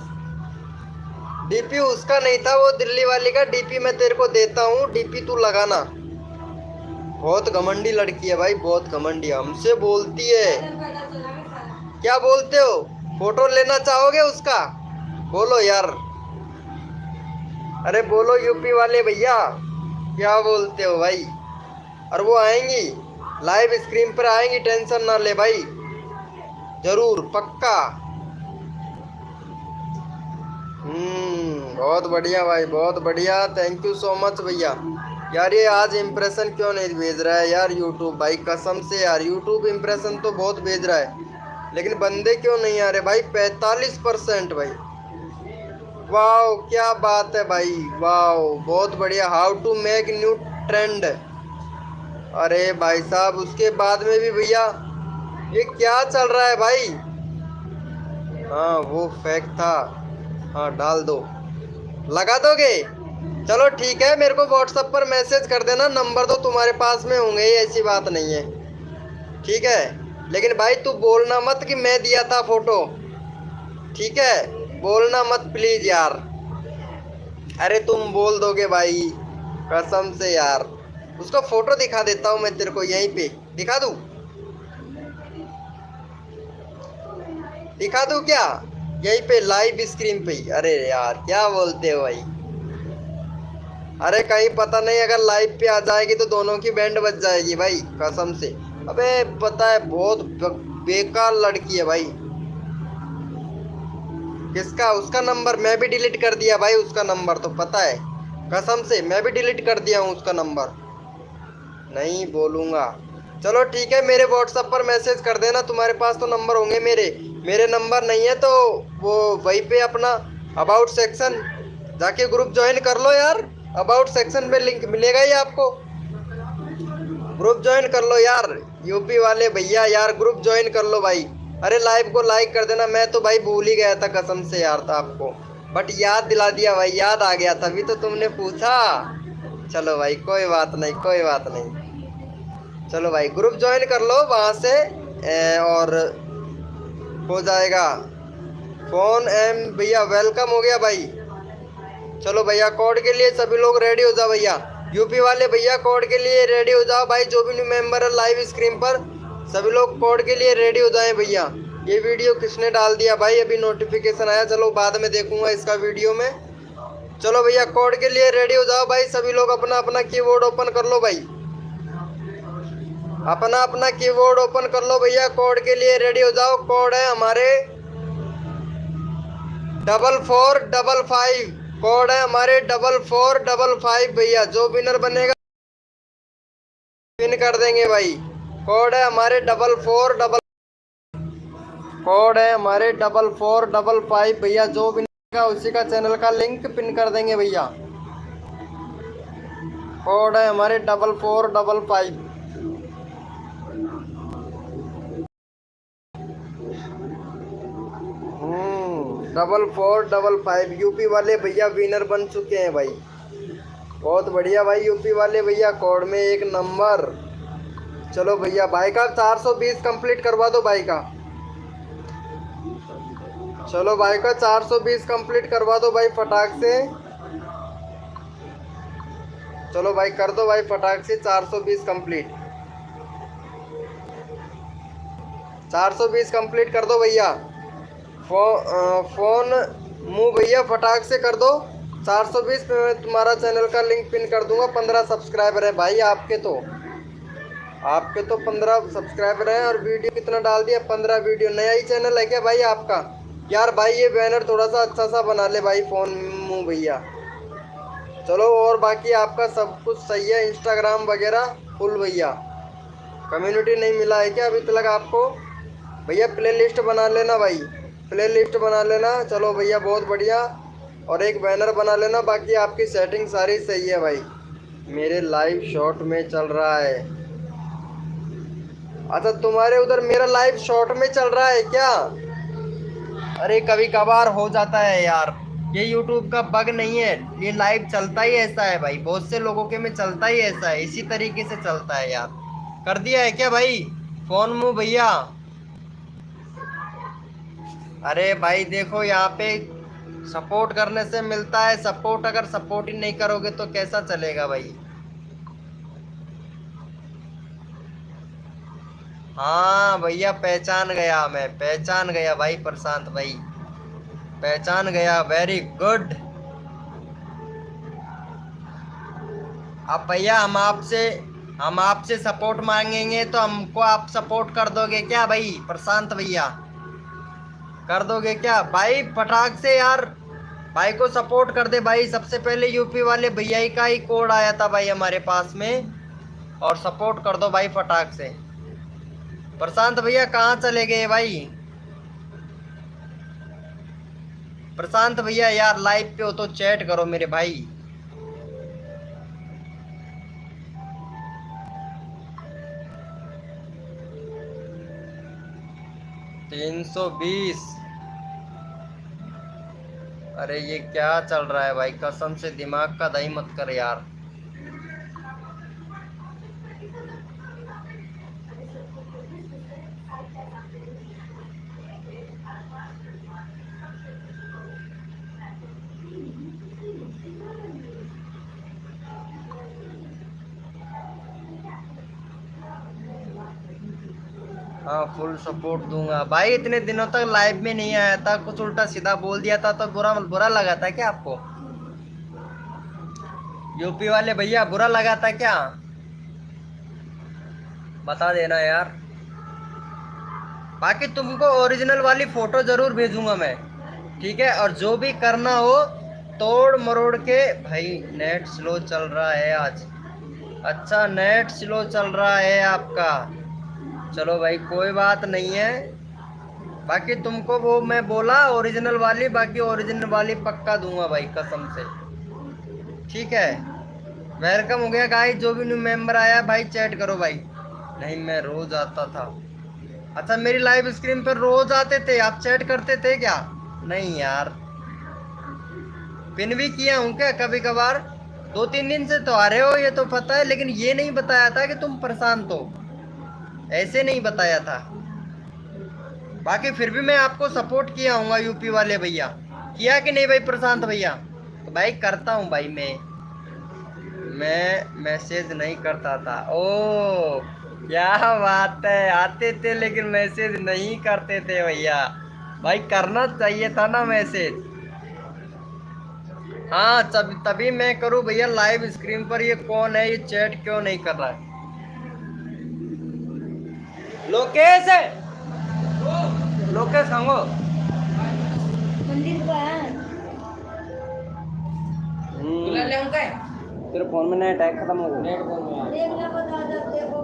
डीपी उसका नहीं था, वो दिल्ली वाली का डीपी मैं तेरे को देता हूँ, डीपी तू लगाना। बहुत घमंडी लड़की है भाई, बहुत घमंडी, हमसे बोलती है। क्या बोलते हो, फोटो लेना चाहोगे उसका? बोलो यार, अरे बोलो यूपी वाले भैया, क्या बोलते हो भाई? और वो आएंगी, लाइव स्क्रीन पर आएंगी, टेंशन ना ले भाई, जरूर पक्का। बहुत बढ़िया भाई, बहुत बढ़िया, थैंक यू सो मच भैया। यार ये आज इम्प्रेशन क्यों नहीं भेज रहा है यार यूट्यूब भाई, कसम से यार यूट्यूब इम्प्रेशन तो बहुत भेज रहा है, लेकिन बंदे क्यों नहीं आ रहे भाई? 45% भाई, वाह क्या बात है भाई, वाह बहुत बढ़िया। How to make new trend, अरे भाई साहब उसके बाद में भी भैया ये क्या चल रहा है भाई? हाँ वो फेक था, हाँ डाल दो, लगा दोगे? चलो ठीक है, मेरे को व्हाट्सएप पर मैसेज कर देना, नंबर तो तुम्हारे पास में होंगे ही, ऐसी बात नहीं है, ठीक है। लेकिन भाई तू बोलना मत कि मैं दिया था फोटो, ठीक है, बोलना मत प्लीज यार। अरे तुम बोल दोगे भाई, कसम से यार। उसका फोटो दिखा देता हूँ मैं तेरे को, यहीं पे दिखा दूँ? दिखा दूँ क्या यहीं पे लाइव स्क्रीन पे ही? अरे यार क्या बोलते हो भाई? अरे कहीं पता नहीं, अगर लाइव पे आ जाएगी तो दोनों की बैंड बज जाएगी भाई, कसम से। अबे पता है बहुत बेकार लड़की है भाई। किसका? उसका नंबर मैं भी डिलीट कर दिया भाई, उसका नंबर तो पता है, कसम से मैं भी डिलीट कर दिया हूँ उसका नंबर, नहीं बोलूँगा। चलो ठीक है, मेरे व्हाट्सएप पर मैसेज कर देना, तुम्हारे पास तो नंबर होंगे मेरे। मेरे नंबर नहीं है तो वो वहीं पे अपना अबाउट सेक्शन जाके ग्रुप ज्वाइन कर लो यार, अबाउट सेक्शन में लिंक मिलेगा ही आपको, ग्रुप ज्वाइन कर लो यार। यूपी वाले भैया यार ग्रुप ज्वाइन कर लो भाई। अरे लाइव को लाइक कर देना, मैं तो भाई भूल ही गया था कसम से यार था आपको, बट याद दिला दिया भाई, याद आ गया तभी तो तुमने पूछा। चलो भाई कोई बात नहीं, कोई बात नहीं। चलो भाई ग्रुप ज्वाइन कर लो वहाँ से और हो जाएगा। फोन एम भैया वेलकम हो गया भाई। चलो भैया कोड के लिए सभी लोग रेडी हो जाओ भैया, यूपी वाले भैया कोड के लिए रेडी हो जाओ भाई, जो भी न्यू मेंबर है लाइव स्क्रीन पर सभी लोग कोड के लिए रेडी हो जाएं भैया। ये वीडियो किसने डाल दिया भाई? अभी नोटिफिकेशन आया, चलो बाद में देखूंगा इसका वीडियो में। चलो भैया कोड के लिए रेडी हो जाओ भाई, सभी लोग अपना अपना कीबोर्ड ओपन कर लो भाई, अपना अपना कीबोर्ड ओपन कर लो भैया, कोड के लिए रेडी हो जाओ। कोड है हमारे 4455, कोड है हमारे 4455 भैया, जो विनर बनेगा विन कर देंगे भाई। कोड है हमारे 4455, कोड है हमारे 4455 भैया, जो विनर उसी का चैनल का लिंक पिन कर देंगे भैया। कोड है हमारे 4455। 4455 यूपी वाले भैया विनर बन चुके हैं भाई, बहुत बढ़िया भाई यूपी वाले भैया, कोड में एक नंबर। चलो भैया भाई का 420 कंप्लीट करवा दो भाई का, चलो भाई का 420 कंप्लीट करवा दो भाई फटाक से। चलो भाई कर दो भाई फटाक से 420 कंप्लीट, 420 कंप्लीट कर दो भैया। फोन मुँह भैया फटाक से कर दो 420 पे, मैं तुम्हारा चैनल का लिंक पिन कर दूंगा। 15 सब्सक्राइबर है भाई आपके तो 15 सब्सक्राइबर हैं, और वीडियो कितना डाल दिया? 15 वीडियो। नया ही चैनल है क्या भाई आपका? यार भाई ये बैनर थोड़ा सा अच्छा सा बना ले भाई फोन मुँह भैया। चलो और बाकी आपका सब कुछ सही है, इंस्टाग्राम वगैरह फुल भैया। कम्युनिटी नहीं मिला है क्या अभी तक आपको? भैया प्ले लिस्ट बना लेना भाई, प्ले लिस्ट बना लेना। चलो भैया बहुत बढ़िया। और एक बैनर बना लेना, बाकी आपकी सेटिंग सारी सही है भाई। मेरे लाइव शॉट में चल रहा है। अच्छा तुम्हारे उधर मेरा लाइव शॉट में चल रहा है क्या? अरे कभी कभार हो जाता है यार, ये यूट्यूब का बग नहीं है, ये लाइव चलता ही ऐसा है भाई, बहुत से लोगों के में चलता ही ऐसा है, इसी तरीके से चलता है यार। कर दिया है क्या भाई फोन मुंह भैया? अरे भाई देखो यहाँ पे सपोर्ट करने से मिलता है सपोर्ट, अगर सपोर्ट ही नहीं करोगे तो कैसा चलेगा भाई। हाँ भैया पहचान गया, मैं पहचान गया भाई, प्रशांत भाई पहचान गया, वेरी गुड। अब भैया हम आपसे सपोर्ट मांगेंगे तो हमको आप सपोर्ट कर दोगे क्या भाई प्रशांत भैया? कर दोगे क्या भाई? फटाक से यार भाई को सपोर्ट कर दे भाई। सबसे पहले यूपी वाले भैया ही का ही कोड आया था भाई हमारे पास में, और सपोर्ट कर दो भाई फटाक से। प्रशांत भैया कहाँ चले गए भाई? प्रशांत भैया यार लाइव पे हो तो चैट करो मेरे भाई। तीन 320। अरे ये क्या चल रहा है भाई, कसम से दिमाग का दही मत कर यार। हाँ फुल सपोर्ट दूंगा भाई। इतने दिनों तक लाइव में नहीं आया था, कुछ उल्टा सीधा बोल दिया था तो बुरा बुरा लगा था क्या आपको? यूपी वाले भैया बुरा लगा था क्या? बता देना यार। बाकी तुमको ओरिजिनल वाली फोटो जरूर भेजूंगा मैं, ठीक है? और जो भी करना हो तोड़ मरोड़ के। भाई नेट स्लो चल रहा है आज। अच्छा नेट स्लो चल रहा है आपका, चलो भाई कोई बात नहीं है। बाकी तुमको वो मैं बोला ओरिजिनल वाली, बाकी ओरिजिनल वाली पक्का दूंगा भाई कसम से, ठीक है? वेलकम हो गया गाइस, जो भी न्यू मेंबर आया भाई चैट करो भाई। नहीं मैं रोज आता था। अच्छा मेरी लाइव स्क्रीन पर रोज आते थे, आप चैट करते थे क्या? नहीं यार, पिन भी किया हूँ क्या कभी कभार। 2-3 दिन से तो आ रहे हो ये तो पता है, लेकिन ये नहीं बताया था कि तुम प्रशांत हो, ऐसे नहीं बताया था। बाकी फिर भी मैं आपको सपोर्ट किया हूँ यूपी वाले भैया, किया कि नहीं भाई प्रशांत भैया? तो भाई करता हूँ भाई, मैं मैसेज नहीं करता था। ओ क्या बात है, आते थे लेकिन मैसेज नहीं करते थे भैया। भाई करना चाहिए था ना मैसेज। हाँ तभी मैं करूँ भैया लाइव स्क्रीन पर। ये कौन है, ये चैट क्यों नहीं कर रहा है? लोकेश है, लोकेश सांगो मंदिर का तुला लिहून काय तेरे फोन में नेट है, खत्म हो गया। नेट फोन में देखना बता देखो।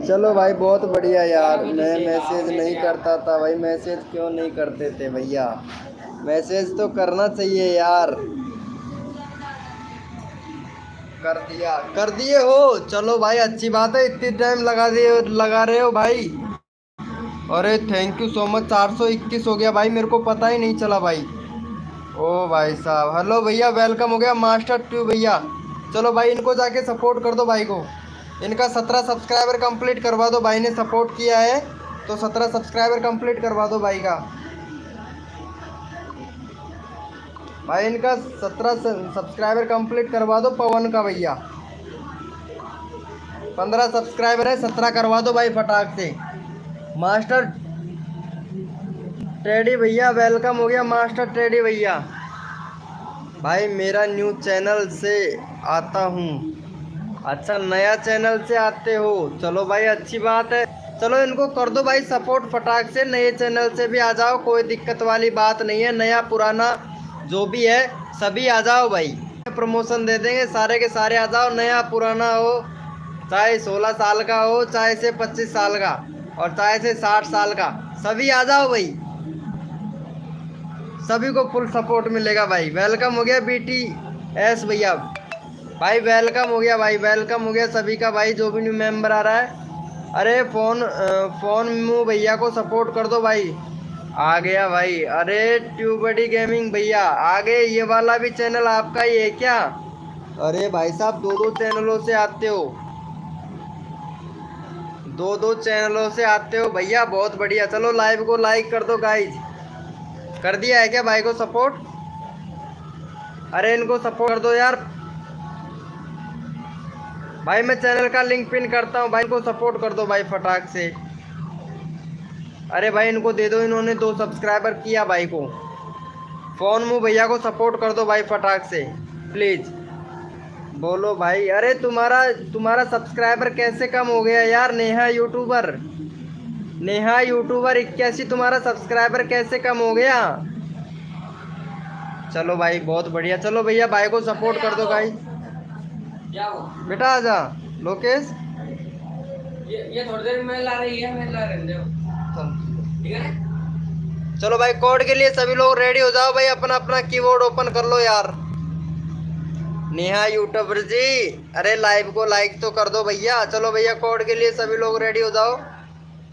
चलो भाई बहुत बढ़िया यार। मैं मैसेज नहीं करता था भाई, मैसेज क्यों नहीं करते थे भैया? मैसेज तो करना चाहिए यार। कर दिए हो, चलो भाई अच्छी बात है। इतनी टाइम लगा रहे हो भाई। अरे थैंक यू सो मच। 421 हो गया भाई, मेरे को पता ही नहीं चला भाई। ओ भाई साहब, हेलो भैया वेलकम हो गया मास्टर ट्यू भैया। चलो भाई इनको जाके सपोर्ट कर दो भाई को। इनका 17 सब्सक्राइबर कंप्लीट करवा दो, भाई ने सपोर्ट किया है तो 17 सब्सक्राइबर कंप्लीट करवा दो भाई का। भाई इनका 17 सब्सक्राइबर कंप्लीट करवा दो पवन का भैया। 15 सब्सक्राइबर है, 17 करवा दो भाई फटाक से। मास्टर टेडी भैया वेलकम हो गया, मास्टर टेडी भैया। भाई मेरा न्यू चैनल से आता हूँ। अच्छा नया चैनल से आते हो, चलो भाई अच्छी बात है। चलो इनको कर दो भाई सपोर्ट फटाक से, नए चैनल से भी आ जाओ, कोई दिक्कत वाली बात नहीं है। नया पुराना जो भी है सभी आ जाओ भाई, प्रमोशन दे देंगे, सारे के सारे आ जाओ। नया पुराना हो, चाहे 16 साल का हो चाहे से 25 साल का, और चाहे से 60 साल का, सभी आ जाओ भाई, सभी को फुल सपोर्ट मिलेगा भाई। वेलकम हो गया बीटी एस भैया भाई, वेलकम हो गया भाई, वेलकम हो गया सभी का भाई, जो भी न्यू मेंबर आ रहा है। अरे फोन मू भैया को सपोर्ट कर दो भाई। आ गया भाई, अरे ट्यूबडी गेमिंग भैया आ गए, ये वाला भी चैनल आपका ही है क्या? अरे भाई साहब, दो चैनलों से आते हो, दो चैनलों से आते हो भैया, बहुत बढ़िया। चलो लाइव को लाइक कर दो गाइज, कर दिया है क्या भाई को सपोर्ट? अरे इनको सपोर्ट कर दो यार भाई, मैं चैनल का लिंक पिन करता हूँ भाई, इनको सपोर्ट कर दो भाई फटाक से। अरे भाई इनको दे दो, इन्होंने 2 सब्सक्राइबर किया भाई को। फोन मू भैया को सपोर्ट कर दो भाई फटाक से प्लीज, बोलो भाई। अरे तुम्हारा सब्सक्राइबर कैसे कम हो गया यार? नेहा यूट्यूबर 81, तुम्हारा सब्सक्राइबर कैसे कम हो गया? चलो भाई बहुत बढ़िया, चलो भैया भाई को सपोर्ट कर दो भाई। क्या वो? बेटा आजा लोकेश, ये थोड़ी देर में ला रही है, मैं ला रही हूँ, ठीक है ना? चलो भाई कोड के लिए सभी लोग रेडी हो जाओ भाई, अपना अपना कीबोर्ड ओपन कर लो यार। नेहा यूट्यूबर जी, अरे लाइव को लाइक तो कर दो भैया। चलो भैया कोड के लिए सभी लोग रेडी हो जाओ,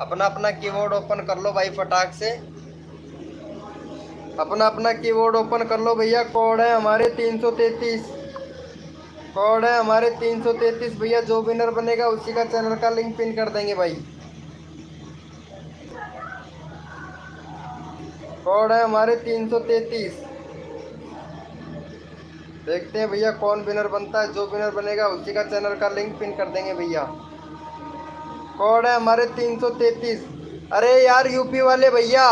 अपना अपना कीबोर्ड ओपन कर लो भाई फटाक से, अपना अपना कीबोर्ड ओपन कर लो भैया। कोड है हमारे 333, कोड है हमारे 333 भैया। जो विनर बनेगा उसी का चैनल का लिंक पिन कर देंगे भाई। कोड है हमारे 333, देखते हैं भैया कौन विनर बनता है। जो विनर बनेगा उसी का चैनल का लिंक पिन कर देंगे भैया। कोड है हमारे 333। अरे यार यूपी वाले भैया,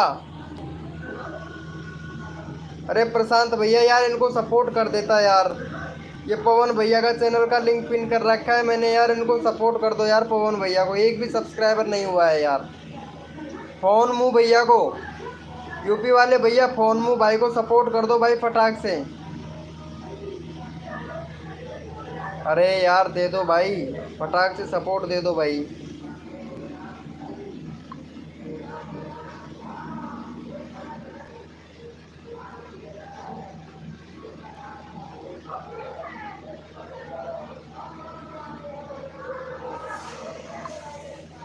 अरे प्रशांत भैया यार इनको सपोर्ट कर देता यार। ये पवन भैया का चैनल का लिंक पिन कर रखा है मैंने यार, इनको सपोर्ट कर दो यार। पवन भैया को एक भी सब्सक्राइबर नहीं हुआ है यार। फोन मू भैया को, यूपी वाले भैया फोन मू भाई को सपोर्ट कर दो भाई फटाक से। अरे यार दे दो भाई, फटाक से सपोर्ट दे दो भाई।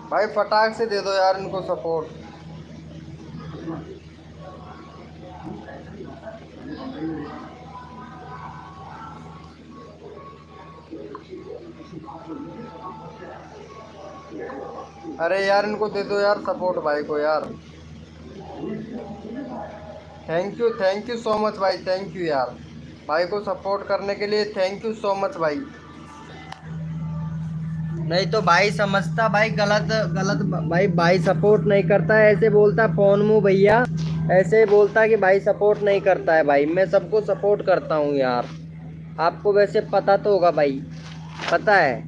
भाई फटाक से दे दो यार इनको सपोर्ट। अरे यार इनको दे दो यार सपोर्ट भाई को यार। थैंक यू सो मच भाई, थैंक यू यार भाई को सपोर्ट करने के लिए, थैंक यू सो मच भाई। नहीं तो भाई समझता भाई गलत भाई सपोर्ट नहीं करता है, ऐसे बोलता फोन मू भैया, ऐसे बोलता कि भाई सपोर्ट नहीं करता है। भाई मैं सबको सपोर्ट करता हूँ यार, आपको वैसे पता तो होगा भाई, पता है।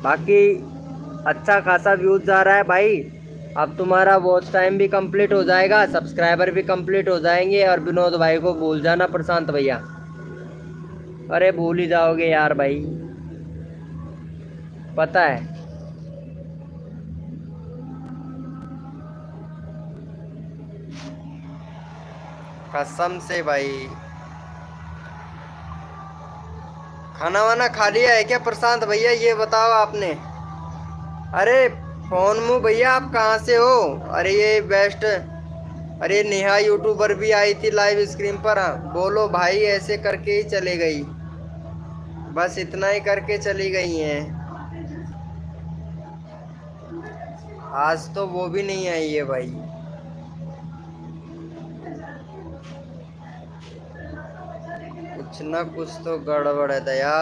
बाकी अच्छा खासा व्यूज जा रहा है भाई। अब तुम्हारा वॉच टाइम भी कंप्लीट हो जाएगा, सब्सक्राइबर भी कंप्लीट हो जाएंगे। और विनोद भाई को भूल जाना प्रशांत भैया, अरे भूल ही जाओगे यार भाई, पता है। कसम से भाई। खाना वाना खा लिया है क्या प्रशांत भैया, ये बताओ आपने? अरे फोन मू भैया आप कहाँ से हो? अरे ये बेस्ट, अरे नेहा यूट्यूबर भी आई थी लाइव स्क्रीन पर। बोलो भाई, ऐसे करके ही चले गई, बस इतना ही करके चली गई हैं। आज तो वो भी नहीं आई है भाई। कुछ ना कुछ तो गड़बड़ है दया।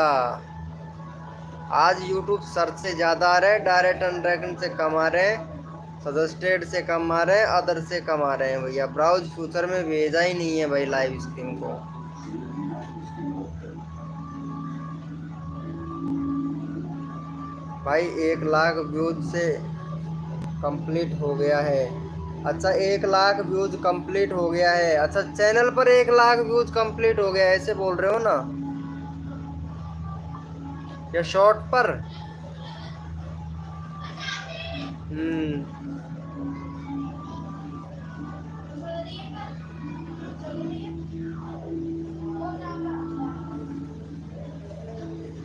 आज YouTube सर्च से ज़्यादा आ रहे हैं, डायरेक्ट अनरैंक्ड से कम आ रहे हैं, सजेस्टेड से कम आ रहे हैं, अदर से कम आ रहे हैं भैया। ब्राउज फ्यूचर में भेजा ही नहीं है भाई लाइव स्ट्रीम को। भाई 1 लाख व्यूज से कंप्लीट हो गया है। अच्छा 1 लाख व्यूज कंप्लीट हो गया है। अच्छा चैनल पर 1 लाख व्यूज कंप्लीट हो गया है, ऐसे बोल रहे हो ना? या शॉर्ट पर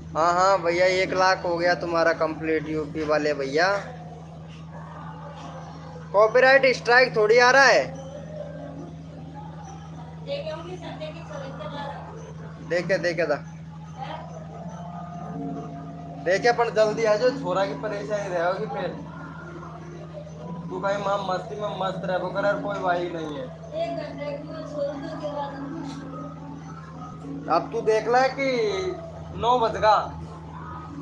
हाँ हाँ भैया 1 लाख हो गया तुम्हारा कंप्लीट यूपी वाले भैया। कॉपीराइट स्ट्राइक थोड़ी आ रहा है। देखे देखे था देखे पर जल्दी आ जाओ, छोरा की परेशानी रहेगी फिर। तू कहीं मां मस्ती में मस्त रह वो कर, कोई भाई नहीं है। अब तू देख ले कि 9 बज गा,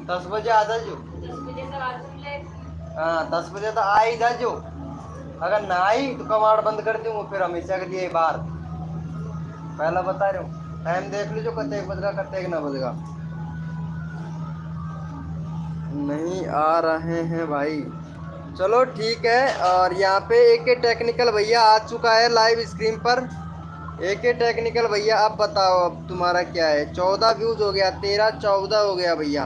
10 बजे आ जाजो। हाँ 10 बजे तो आ ही जाजो। अगर ना आई तो कबाड़ बंद कर दूंगा फिर हमेशा के लिए बाहर। पहला बता रहा हूँ, टाइम देख लीजिए कते बजगा कते ना बजगा। नहीं आ रहे हैं भाई, चलो ठीक है। और यहाँ पे एक टेक्निकल भैया आ चुका है लाइव स्क्रीन पर। एक टेक्निकल भैया अब बताओ अब तुम्हारा क्या है। 14 व्यूज हो गया, 13 14 हो गया भैया।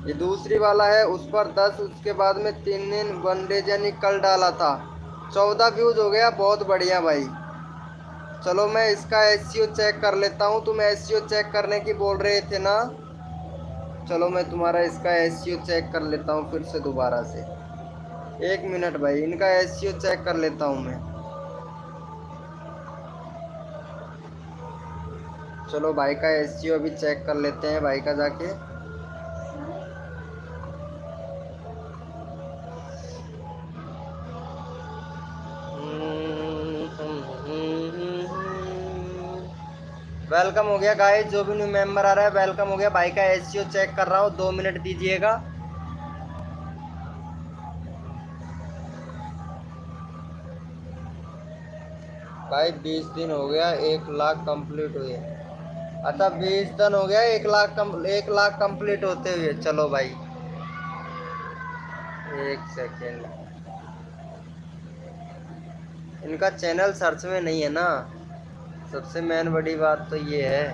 ये दूसरी वाला है, उस पर 10, उसके बाद में 3 दिन वनडेज यानी कल डाला था। 14 व्यूज हो गया, बहुत बढ़िया भाई। चलो मैं इसका एसईओ चेक कर लेता हूँ। तुम एसईओ चेक करने की बोल रहे थे ना, चलो मैं तुम्हारा इसका एसईओ चेक कर लेता हूँ फिर से दोबारा से। 1 मिनट भाई, इनका एसईओ चेक कर लेता हूँ मैं। चलो भाई का एसईओ अभी चेक कर लेते हैं भाई का जाके। वेलकम हो गया गाइस, जो भी न्यू मेंबर आ रहा है वेलकम हो गया। भाई का एसईओ चेक कर रहा हूँ, 2 मिनट दीजिएगा। भाई 20 दिन हो गया, 1 लाख कंप्लीट हुए। अच्छा 20 दिन हो गया 1 लाख कंप्लीट होते हुए। चलो भाई 1 सेकेंड, इनका चैनल सर्च में नहीं है ना, सबसे मेन बड़ी बात तो ये है।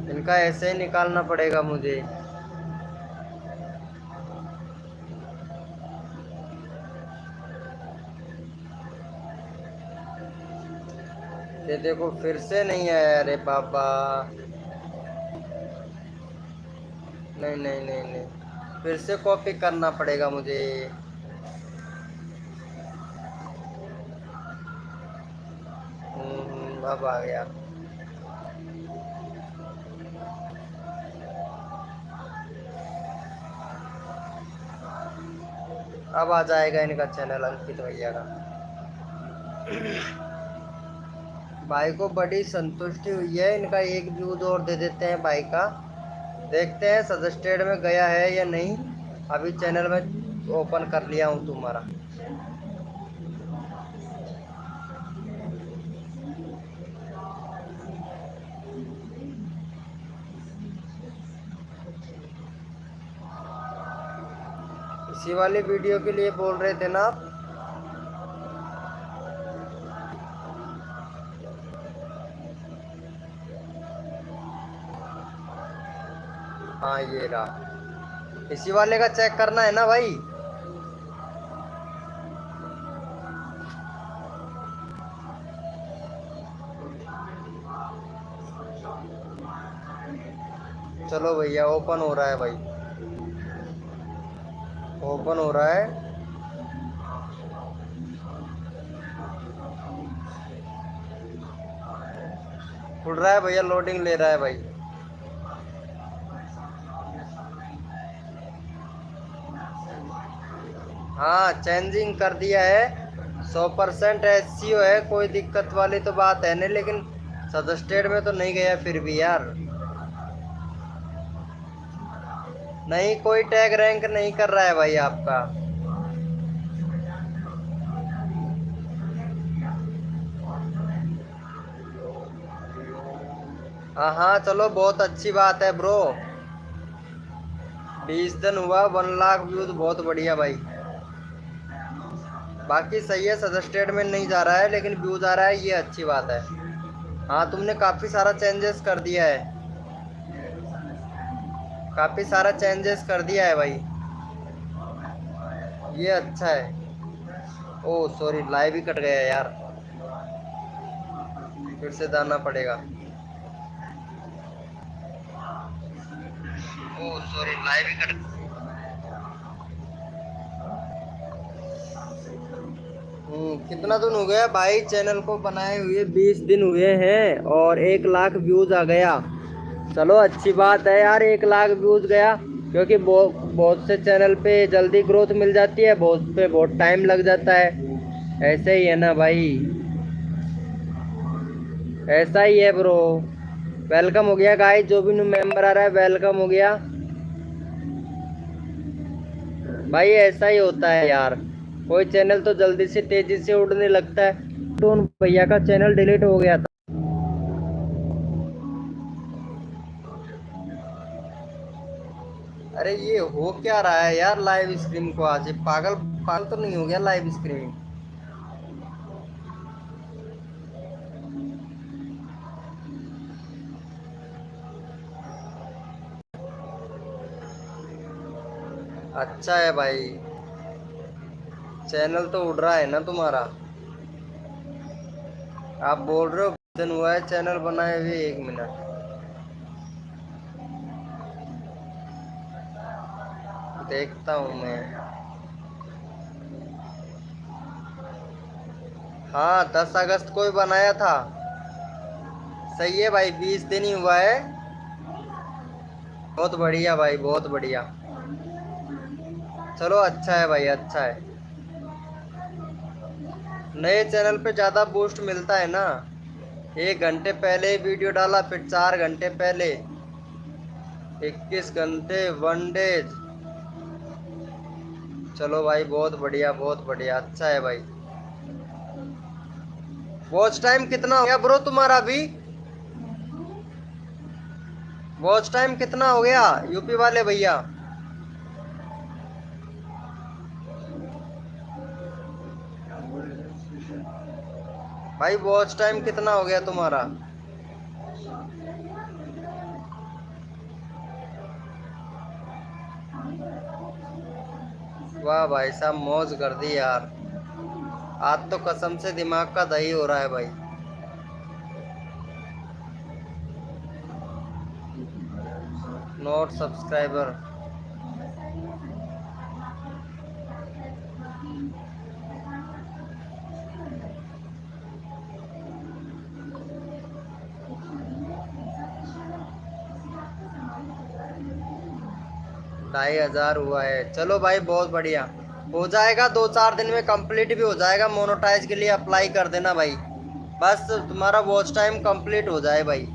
इनका ऐसे ही निकालना पड़ेगा मुझे। ये देखो फिर से नहीं आया। अरे बाबा, नहीं नहीं नहीं नहीं, फिर से कॉपी करना पड़ेगा मुझे। अब आ गया। अब आ जाएगा इनका चैनल अंकित भैया का। भाई को बड़ी संतुष्टि हुई है, इनका 1 व्यूज और दे देते हैं भाई का। देखते हैं सजेस्टेड में गया है या नहीं। अभी चैनल में ओपन कर लिया हूँ तुम्हारा। इसी वाली वीडियो के लिए बोल रहे थे ना आप। हाँ ये रहा, इसी वाले का चेक करना है ना भाई। चलो भैया ओपन हो रहा है भाई, ओपन हो रहा है। खुल रहा है भैया, लोडिंग ले रहा है भाई। हाँ चेंजिंग कर दिया है, 100% एसईओ है, कोई दिक्कत वाली तो बात है नहीं। लेकिन सजेस्टेड में तो नहीं गया फिर भी यार। नहीं कोई टैग रैंक नहीं कर रहा है भाई आपका। हाँ हाँ चलो बहुत अच्छी बात है ब्रो। 20 दिन हुआ, 1 लाख व्यूज, बहुत बढ़िया भाई। बाकी सही है, सजेस्टेड में नहीं जा रहा है लेकिन व्यूज आ रहा है, ये अच्छी बात है। हाँ तुमने काफ़ी सारा चेंजेस कर दिया है। काफी सारा चेंजेस कर दिया है भाई, ये अच्छा है। ओ सॉरी, लाइव ही कट गया यार, फिर से जाना पड़ेगा। ओ सॉरी, लाइव ही कट। कितना दिन हो गया भाई चैनल को बनाए हुए? 20 दिन हुए हैं और 1 लाख व्यूज आ गया। चलो अच्छी बात है यार, 1 लाख व्यूज गया, क्योंकि बहुत से चैनल पे जल्दी ग्रोथ मिल जाती है, बहुत पे बहुत टाइम लग जाता है। ऐसे ही है ना भाई, ऐसा ही है ब्रो। वेलकम हो गया गाइस, जो भी न्यू मेंबर आ रहा है वेलकम हो गया भाई। ऐसा ही होता है यार, कोई चैनल तो जल्दी से तेजी से उड़ने लगता है। तो उन भैया का चैनल डिलीट हो गया था। अरे ये हो क्या रहा है यार लाइव स्ट्रीम को? आज ये पागल पागल तो नहीं हो गया लाइव स्ट्रीमिंग? अच्छा है भाई, चैनल तो उड़ रहा है ना तुम्हारा। आप बोल रहे हो दिन हुआ है चैनल बनाए हुए? 1 मिनट देखता हूँ मैं। हाँ 10 अगस्त को ही बनाया था। सही है भाई, 20 दिन ही हुआ है। बहुत बढ़िया भाई, बहुत बढ़िया। चलो अच्छा है भाई, अच्छा है। नए चैनल पे ज़्यादा बूस्ट मिलता है ना। 1 घंटे पहले वीडियो डाला, फिर 4 घंटे पहले, 21 घंटे 1 डेज। चलो भाई बहुत बढ़िया, बहुत बढ़िया, अच्छा है भाई। वॉच टाइम कितना हो गया ब्रो तुम्हारा अभी? वॉच टाइम कितना हो गया यूपी वाले भैया? भाई वॉच टाइम कितना हो गया तुम्हारा? वाह भाई साहब, मौज कर दी यार। आज तो कसम से दिमाग का दही हो रहा है भाई। Not subscriber. ढाई हजार हुआ है। चलो भाई बहुत बढ़िया, हो जाएगा 2-4 दिन में कंप्लीट भी हो जाएगा। मोनोटाइज के लिए अप्लाई कर देना भाई, बस तुम्हारा वॉच टाइम कंप्लीट हो जाए भाई।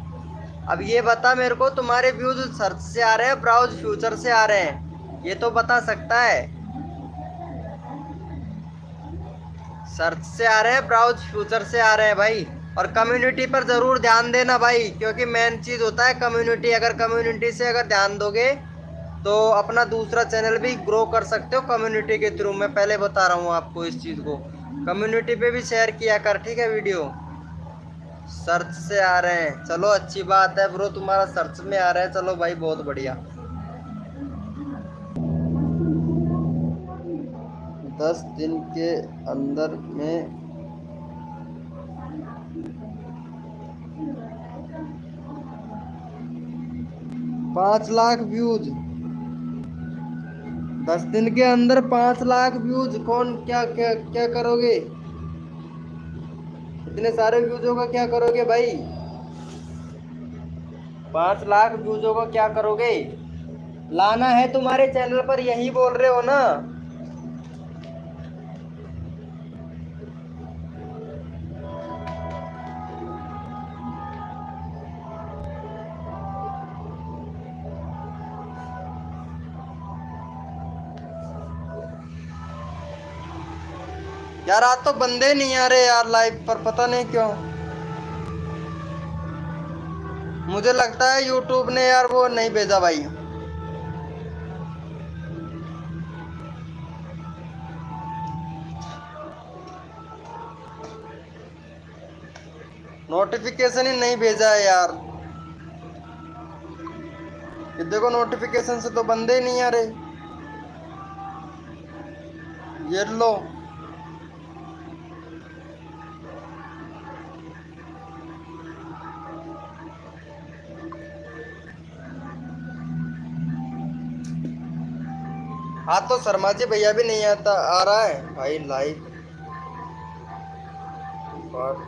अब ये बता मेरे को, तुम्हारे व्यूज सर्च से आ रहे हैं ब्राउज फ्यूचर से आ रहे हैं? ये तो बता सकता है। सर्च से आ रहे हैं ब्राउज फ्यूचर से आ रहे हैं भाई। और कम्युनिटी पर जरूर ध्यान देना भाई, क्योंकि मेन चीज होता है कम्युनिटी। अगर कम्युनिटी से अगर ध्यान दोगे तो अपना दूसरा चैनल भी ग्रो कर सकते हो कम्युनिटी के थ्रू। मैं पहले बता रहा हूँ आपको इस चीज़ को, कम्युनिटी पे भी शेयर किया कर, ठीक है वीडियो। सर्च से आ रहे हैं, चलो अच्छी बात है ब्रो, तुम्हारा सर्च में आ रहा है, चलो भाई बहुत बढ़िया। 10 दिन के अंदर में 5 लाख व्यूज। 10 दिन के अंदर 5 लाख व्यूज, कौन क्या क्या क्या करोगे? इतने सारे व्यूजों का क्या करोगे भाई? 5 लाख व्यूजों का क्या करोगे? लाना है तुम्हारे चैनल पर, यही बोल रहे हो ना? यार आज तो बंदे नहीं आ रहे यार लाइव पर, पता नहीं क्यों। मुझे लगता है यूट्यूब ने यार वो नहीं भेजा भाई। नोटिफिकेशन ही नहीं भेजा है यार। ये देखो नोटिफिकेशन से तो बंदे ही नहीं आ रहे। ये लो, हाँ तो शर्मा जी भैया भी नहीं आता आ रहा है भाई लाइव। और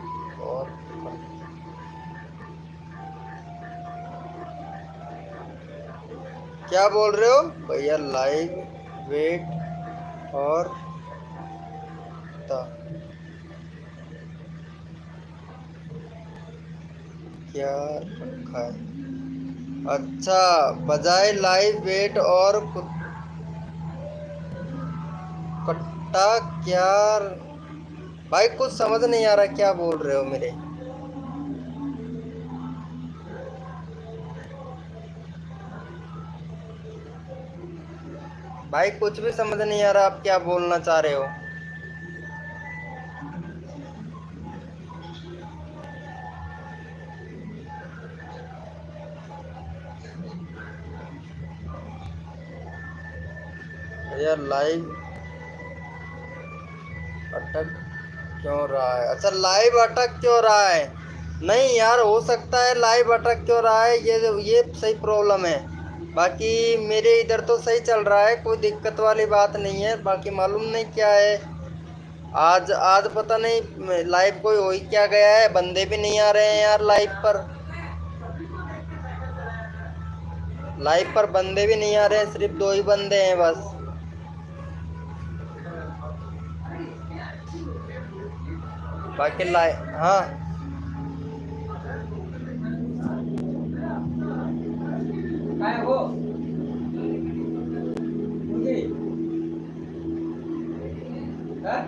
क्या बोल रहे हो भैया? लाइव वेट और था क्या रखा है? अच्छा, बजाय लाइव वेट और कट्टा क्या? भाई कुछ समझ नहीं आ रहा क्या बोल रहे हो मेरे। भाई कुछ भी समझ नहीं आ रहा आप क्या बोलना चाह रहे हो। यार लाइव अटक क्यों रहा है? अच्छा लाइव अटक क्यों रहा है? नहीं यार, हो सकता है लाइव अटक क्यों रहा है, ये सही प्रॉब्लम है। बाकी मेरे इधर तो सही चल रहा है, कोई दिक्कत वाली बात नहीं है। बाकी मालूम नहीं क्या है, आज आज पता नहीं लाइव कोई हो ही क्या गया है, बंदे भी नहीं आ रहे हैं यार लाइव पर। लाइव पर बंदे भी नहीं आ रहे हैं, सिर्फ 2 ही बंदे हैं बस। बाकी लाइव, हाँ काय हो मुझे हाँ?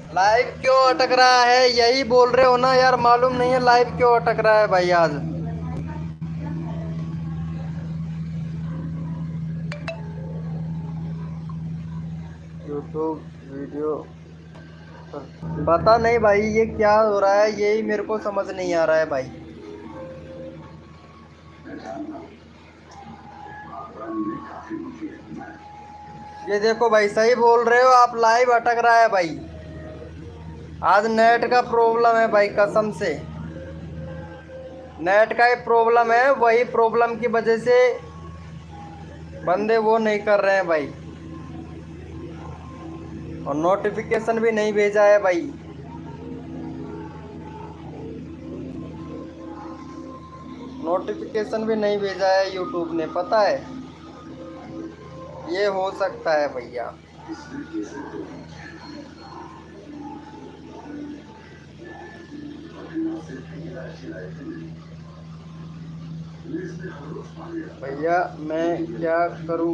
लाइव क्यों अटक रहा है, यही बोल रहे हो ना यार? मालूम नहीं है लाइव क्यों अटक रहा है भाई आज। यूट्यूब वीडियो पता नहीं भाई ये क्या हो रहा है, यही मेरे को समझ नहीं आ रहा है भाई। ये देखो भाई, सही बोल रहे हो आप, लाइव अटक रहा है भाई। आज नेट का प्रॉब्लम है भाई, कसम से नेट का ही प्रॉब्लम है। वही प्रॉब्लम की वजह से बंदे वो नहीं कर रहे हैं भाई, और नोटिफिकेशन भी नहीं भेजा है भाई। नोटिफिकेशन भी नहीं भेजा है यूट्यूब ने, पता है? ये हो सकता है भैया। भैया मैं क्या करूं?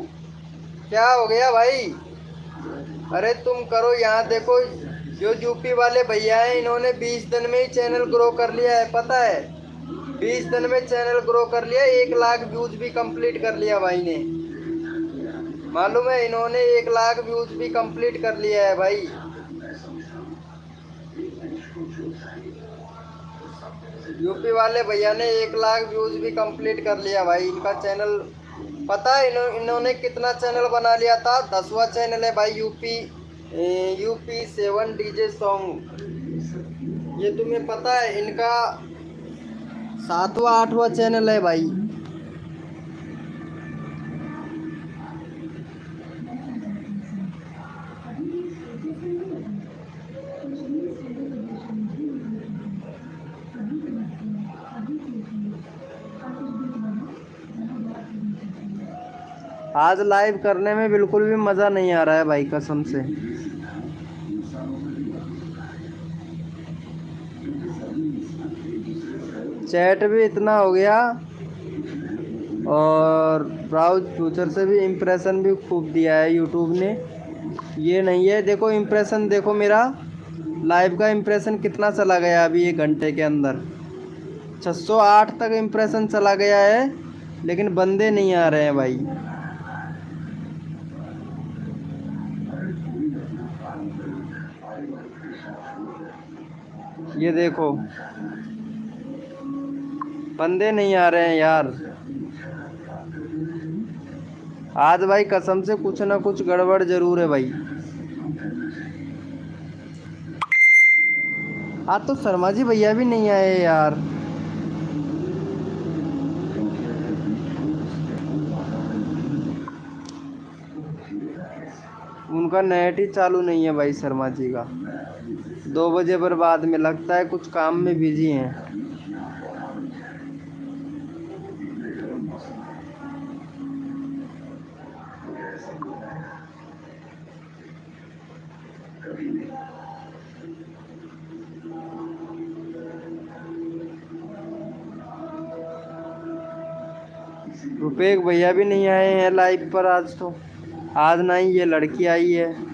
क्या हो गया भाई? अरे तुम करो, यहाँ देखो जो यूपी वाले भैया हैं, इन्होंने 20 दिन में ही चैनल ग्रो कर लिया है, पता है? 20 दिन में चैनल ग्रो कर लिया, 1 लाख व्यूज भी कंप्लीट कर लिया भाई ने। मालूम है, इन्होंने 1 लाख व्यूज भी कंप्लीट कर लिया है भाई। यूपी वाले भैया ने 1 लाख व्यूज भी कंप्लीट कर लिया भाई। इनका चैनल पता है इन्होंने कितना चैनल बना लिया था? 10वां चैनल है भाई, यूपी 7 डीजे सॉन्ग। ये तुम्हें पता है? इनका 7वां 8वां चैनल है भाई। आज लाइव करने में बिल्कुल भी मज़ा नहीं आ रहा है भाई, कसम से। चैट भी इतना हो गया, और ब्राउज फ्यूचर से भी इम्प्रेशन भी खूब दिया है यूट्यूब ने। ये नहीं है, देखो इम्प्रेशन देखो, मेरा लाइव का इम्प्रेशन कितना चला गया अभी 1 घंटे के अंदर। 608 तक इम्प्रेशन चला गया है, लेकिन बंदे नहीं आ रहे हैं भाई। ये देखो बंदे नहीं आ रहे हैं यार। आज भाई कसम से कुछ ना कुछ गड़बड़ जरूर है भाई। आज तो शर्मा जी भैया भी नहीं आए यार। उनका नेट ही चालू नहीं है भाई शर्मा जी का। 2 बजे बर्बाद में, लगता है कुछ काम में बिजी हैं। रुपेश भैया भी नहीं आए हैं लाइव पर आज तो। आज ना ही ये लड़की आई है।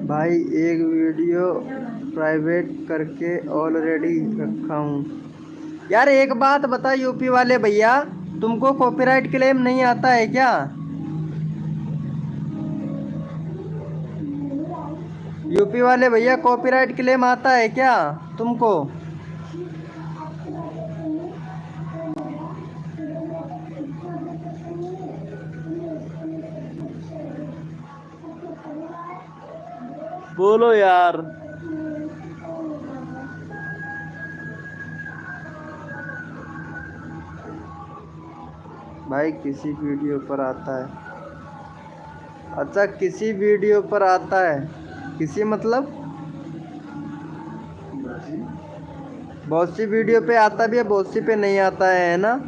भाई एक वीडियो प्राइवेट करके ऑलरेडी रखा हूँ। यार एक बात बता यूपी वाले भैया, तुमको कॉपीराइट क्लेम नहीं आता है क्या? यूपी वाले भैया कॉपीराइट क्लेम आता है क्या तुमको? बोलो यार। भाई किसी वीडियो पर आता है। अच्छा किसी वीडियो पर आता है। किसी मतलब बहुत सी वीडियो पे आता भी है, बहुत सी पे नहीं आता है ना?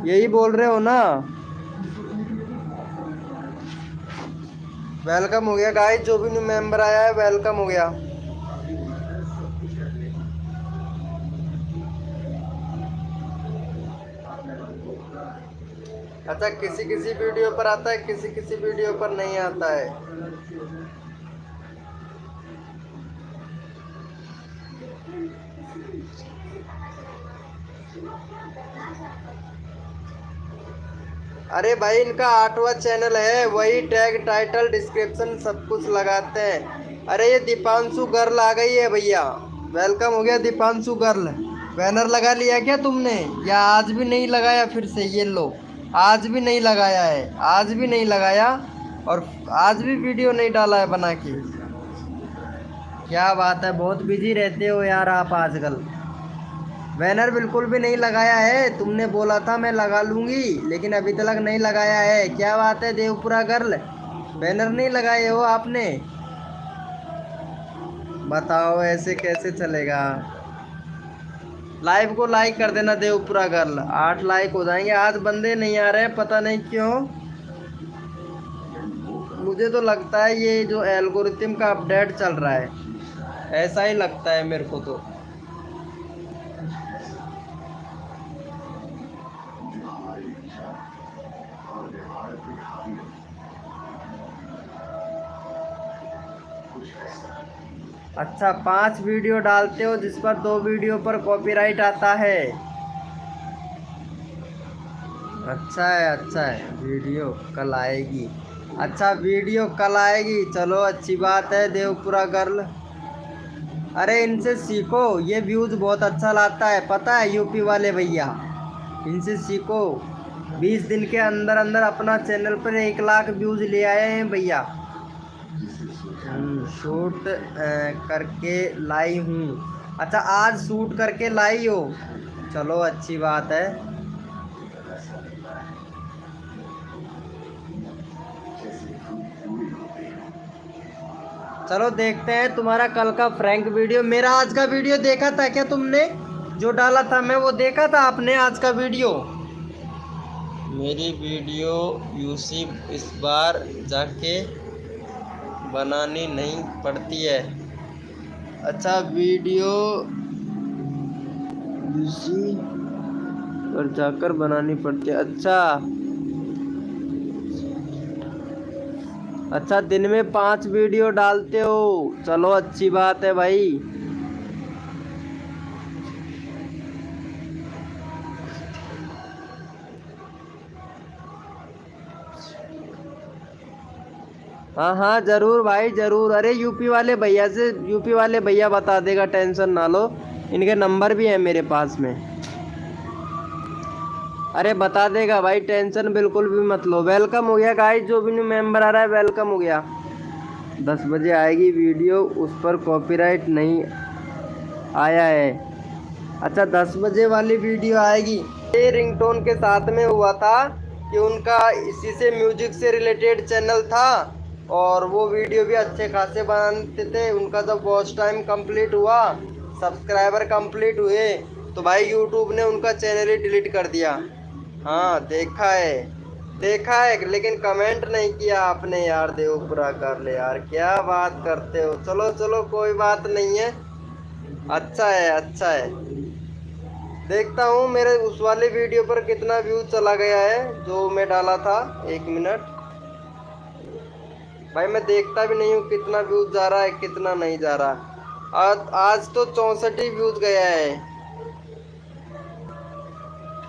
यही बोल रहे हो ना? वेलकम हो गया गाइस, जो भी न्यू मेंबर आया है वेलकम हो गया। अच्छा किसी किसी वीडियो पर आता है, किसी किसी वीडियो पर नहीं आता है। अरे भाई इनका 8वां चैनल है, वही टैग टाइटल डिस्क्रिप्शन सब कुछ लगाते हैं। अरे ये दीपांशु गर्ल आ गई है भैया, वेलकम हो गया दीपांशु गर्ल। बैनर लगा लिया क्या तुमने, या आज भी नहीं लगाया? फिर से ये लो, आज भी नहीं लगाया है, आज भी नहीं लगाया, और आज भी वीडियो नहीं डाला है बना के। क्या बात है, बहुत बिजी रहते हो यार आप आजकल। बैनर बिल्कुल भी नहीं लगाया है, तुमने बोला था मैं लगा लूँगी, लेकिन अभी तक नहीं लगाया है। क्या बात है देवपुरा गर्ल, बैनर नहीं लगाए हो आपने? बताओ ऐसे कैसे चलेगा। लाइव को लाइक कर देना देवपुरा गर्ल, 8 लाइक हो जाएंगे। आज बंदे नहीं आ रहे हैं, पता नहीं क्यों। मुझे तो लगता है ये जो एल्गोरिथम का अपडेट चल रहा है, ऐसा ही लगता है मेरे को तो। अच्छा 5 वीडियो डालते हो जिस पर 2 वीडियो पर कॉपीराइट आता है। अच्छा है, वीडियो कल आएगी। अच्छा वीडियो कल आएगी, चलो अच्छी बात है देवपुरा गर्ल। अरे इनसे सीखो, ये व्यूज़ बहुत अच्छा लाता है, पता है यूपी वाले भैया, इनसे सीखो। 20 दिन के अंदर अंदर अपना चैनल पर 1 लाख व्यूज़ ले आए हैं भैया। शूट करके लाई हूँ। अच्छा आज शूट करके लाई हो, चलो अच्छी बात है। चलो देखते हैं तुम्हारा कल का प्रैंक वीडियो। मेरा आज का वीडियो देखा था क्या तुमने, जो डाला था मैं वो देखा था आपने आज का वीडियो? मेरी वीडियो यूट्यूब इस बार जाके बनानी नहीं पड़ती है। अच्छा, वीडियो यूट्यूब पर जाकर बनानी पड़ती है। अच्छा, दिन में 5 वीडियो डालते हो, चलो अच्छी बात है भाई। हाँ हाँ, जरूर भाई जरूर। अरे यूपी वाले भैया बता देगा, टेंशन ना लो, इनके नंबर भी है मेरे पास में। अरे बता देगा भाई, टेंशन बिल्कुल भी मत लो। वेलकम हो गया गाइस, जो भी न्यू मेंबर आ रहा है वेलकम हो गया। 10 बजे आएगी वीडियो, उस पर कॉपीराइट नहीं आया है। अच्छा, 10 बजे वाली वीडियो आएगी। ये रिंगटोन के साथ में हुआ था कि उनका इसी से म्यूजिक से रिलेटेड चैनल था और वो वीडियो भी अच्छे खासे बनाते थे। उनका जब वॉच टाइम कंप्लीट हुआ, सब्सक्राइबर कंप्लीट हुए, तो भाई यूट्यूब ने उनका चैनल ही डिलीट कर दिया। हाँ देखा है, लेकिन कमेंट नहीं किया आपने यार। देवपुरा कर ले यार, क्या बात करते हो। चलो चलो, कोई बात नहीं है, अच्छा है। देखता हूँ मेरे उस वाले वीडियो पर कितना व्यू चला गया है जो मैं डाला था। 1 मिनट भाई, मैं देखता भी नहीं हूँ कितना व्यूज जा रहा है कितना नहीं जा रहा। आज तो 64 ही व्यूज गया है।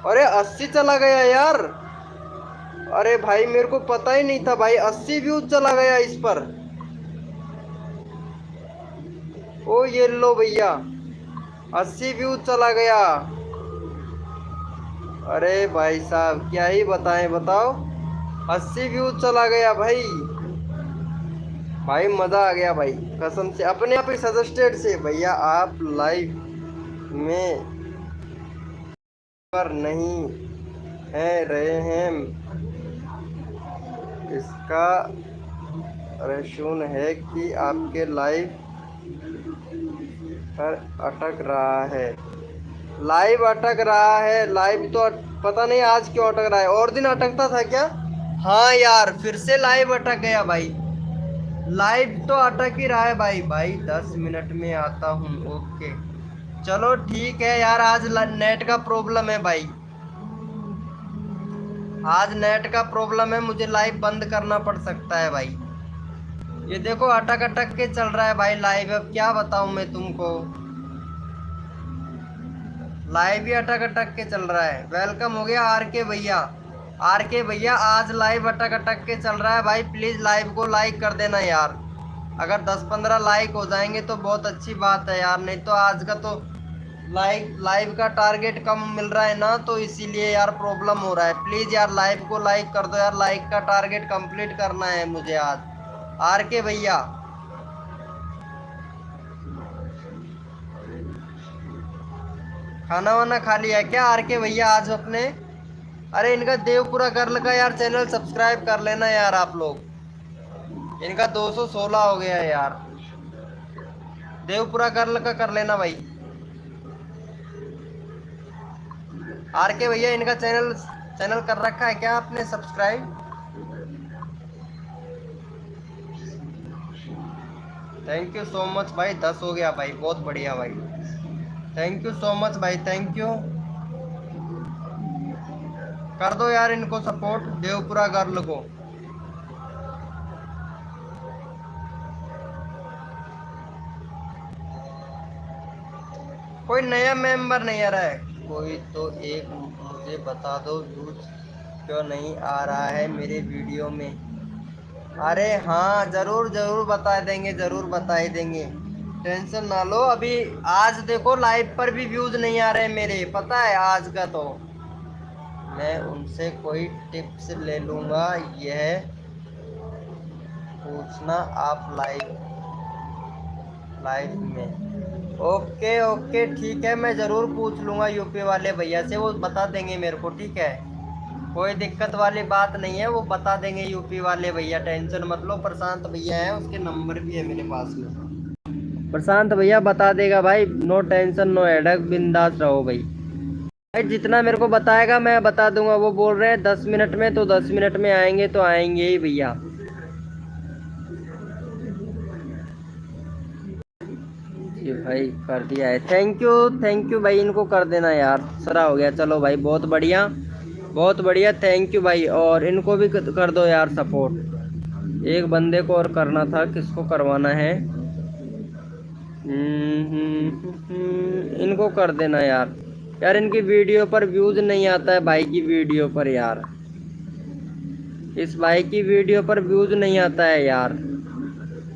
अरे 80 चला गया यार। अरे भाई, मेरे को पता ही नहीं था भाई, 80 व्यूज चला गया इस पर। ओ ये लो भैया, 80 व्यूज चला गया। अरे भाई साहब, क्या ही बताएं, बताओ। 80 व्यूज चला गया भाई। भाई मजा आ गया भाई, कसम से, अपने आप ही सजेस्टेड से। भैया आप लाइव में पर नहीं रहे हैं, इसका रेशून है कि आपके लाइव पर अटक रहा है। लाइव अटक रहा है, लाइव तो पता नहीं आज क्यों अटक रहा है। और दिन अटकता था क्या? हाँ यार, फिर से लाइव अटक गया भाई। लाइव तो अटक ही रहा है भाई 10 मिनट में आता हूँ। ओके चलो ठीक है यार, आज नेट का प्रॉब्लम है भाई, आज नेट का प्रॉब्लम है, मुझे लाइव बंद करना पड़ सकता है भाई। ये देखो अटक के चल रहा है भाई लाइव। अब क्या बताऊं मैं तुमको, लाइव ही अटक के चल रहा है। वेलकम हो गया आर के भैया, आज लाइव अटक के चल रहा है भाई। प्लीज लाइव को लाइक कर देना यार, अगर 10-15 लाइक हो जाएंगे तो बहुत अच्छी बात है यार। नहीं तो आज का तो लाइव का टारगेट कम मिल रहा है ना, तो इसीलिए यार प्रॉब्लम हो रहा है। प्लीज यार लाइव को लाइक कर दो यार, लाइक का टारगेट कंप्लीट करना है मुझे आज। आर के भैया खाना वाना खा लिया क्या आर के भैया आज अपने? अरे इनका देवपुरा गर्ल का यार चैनल सब्सक्राइब कर लेना यार आप लोग, इनका 216 हो गया है यार। देवपुरा गर्ल का कर लेना भाई। आर के भैया इनका चैनल कर रखा है क्या आपने subscribe? Thank you so much भाई, 10 हो गया भाई, बहुत बढ़िया भाई। थैंक यू सो मच भाई, थैंक यू। कर दो यार इनको सपोर्ट, देवपुरा गर्ल को। कोई नया मेंबर नहीं आ रहा है, कोई तो एक मुझे बता दो व्यूज क्यों नहीं आ रहा है मेरे वीडियो में। अरे हाँ जरूर बता देंगे, जरूर बता ही देंगे, टेंशन ना लो। अभी आज देखो लाइव पर भी व्यूज नहीं आ रहे मेरे, पता है आज का तो मैं उनसे कोई टिप्स ले लूँगा, यह पूछना आप लाइव में। ओके ठीक है, मैं ज़रूर पूछ लूँगा यूपी वाले भैया से, वो बता देंगे मेरे को, ठीक है। कोई दिक्कत वाली बात नहीं है, वो बता देंगे यूपी वाले भैया, टेंशन मत लो। प्रशांत भैया है, उसके नंबर भी है मेरे पास में। प्रशांत भैया बता देगा भाई, नो टेंशन नो हेडेक, बिंदास रहो भाई। भाई जितना मेरे को बताएगा मैं बता दूंगा। वो बोल रहे हैं 10 मिनट में, तो 10 मिनट में आएंगे तो आएंगे ही भैया। जी भाई कर दिया है, थैंक यू भाई, इनको कर देना यार, सरा हो गया। चलो भाई बहुत बढ़िया, बहुत बढ़िया, थैंक यू भाई। और इनको भी कर दो यार सपोर्ट। एक बंदे को और करना था, किसको करवाना है? इनको कर देना यार। यार इनकी वीडियो पर व्यूज नहीं आता है भाई की वीडियो पर यार, इस भाई की वीडियो पर व्यूज नहीं आता है यार,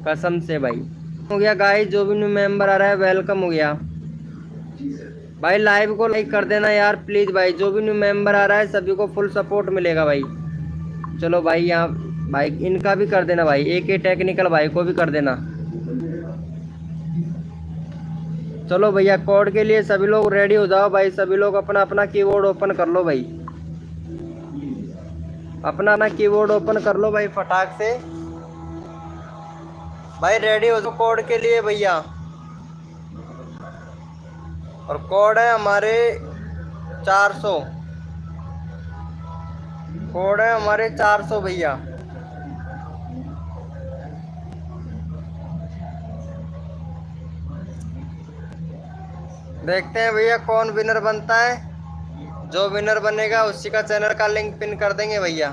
कसम से भाई। हो गया गाइस, जो भी न्यू मेंबर आ रहा है वेलकम हो गया भाई। लाइव को लाइक कर देना यार प्लीज भाई, जो भी न्यू मेंबर आ रहा है सभी को फुल सपोर्ट मिलेगा भाई। चलो भाई यहाँ भाई इनका भी कर देना भाई, AK टेक्निकल भाई को भी कर देना। चलो भैया कोड के लिए सभी लोग रेडी हो जाओ भाई, सभी लोग अपना अपना कीबोर्ड ओपन कर लो भाई, अपना अपना कीबोर्ड ओपन कर लो भाई फटाक से भाई। रेडी हो जाओ कोड के लिए भैया। और कोड है हमारे 400, कोड है हमारे 400 भैया। देखते हैं भैया कौन विनर बनता है। जो विनर बनेगा उसी का चैनल का लिंक पिन कर देंगे भैया।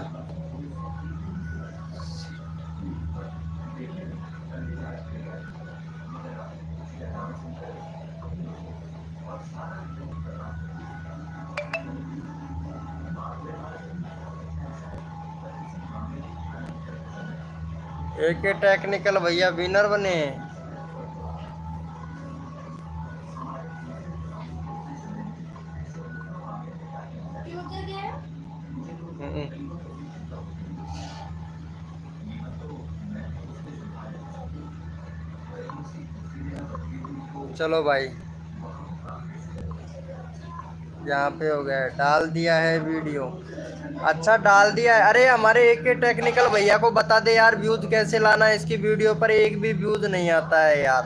AK टेक्निकल भैया विनर बने हैं। चलो भाई यहाँ पे हो गया, डाल दिया है वीडियो। अच्छा डाल दिया है। अरे हमारे AK टेक्निकल भैया को बता दे यार व्यूज कैसे लाना है, इसकी वीडियो पर एक भी व्यूज नहीं आता है यार।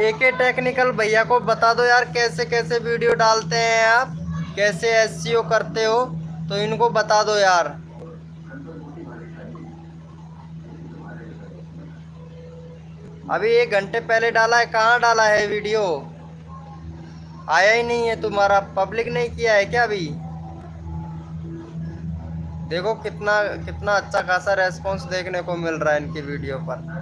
AK टेक्निकल भैया को बता दो यार कैसे कैसे वीडियो डालते हैं आप, कैसे SEO करते हो, तो इनको बता दो यार। अभी 1 घंटे पहले डाला है, कहाँ डाला है वीडियो? आया ही नहीं है तुम्हारा, पब्लिक नहीं किया है क्या अभी? देखो कितना कितना अच्छा खासा रेस्पॉन्स देखने को मिल रहा है इनकी वीडियो पर।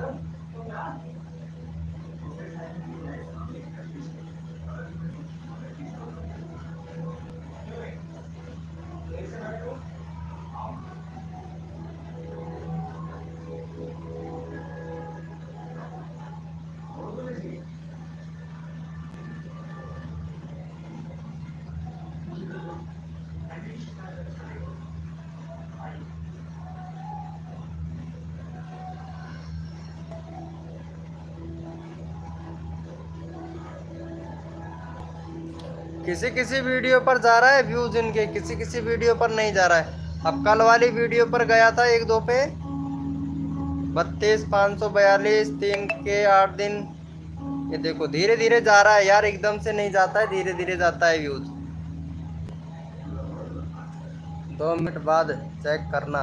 किसी किसी वीडियो पर जा रहा है व्यूज इनके, किसी किसी वीडियो पर नहीं जा रहा है। अब कल वाली वीडियो पर गया था 1-2 पे 32, 542, 3 के 8 दिन। ये देखो धीरे धीरे जा रहा है यार, एकदम से नहीं जाता है, धीरे धीरे जाता है व्यूज। 2 मिनट बाद चेक करना।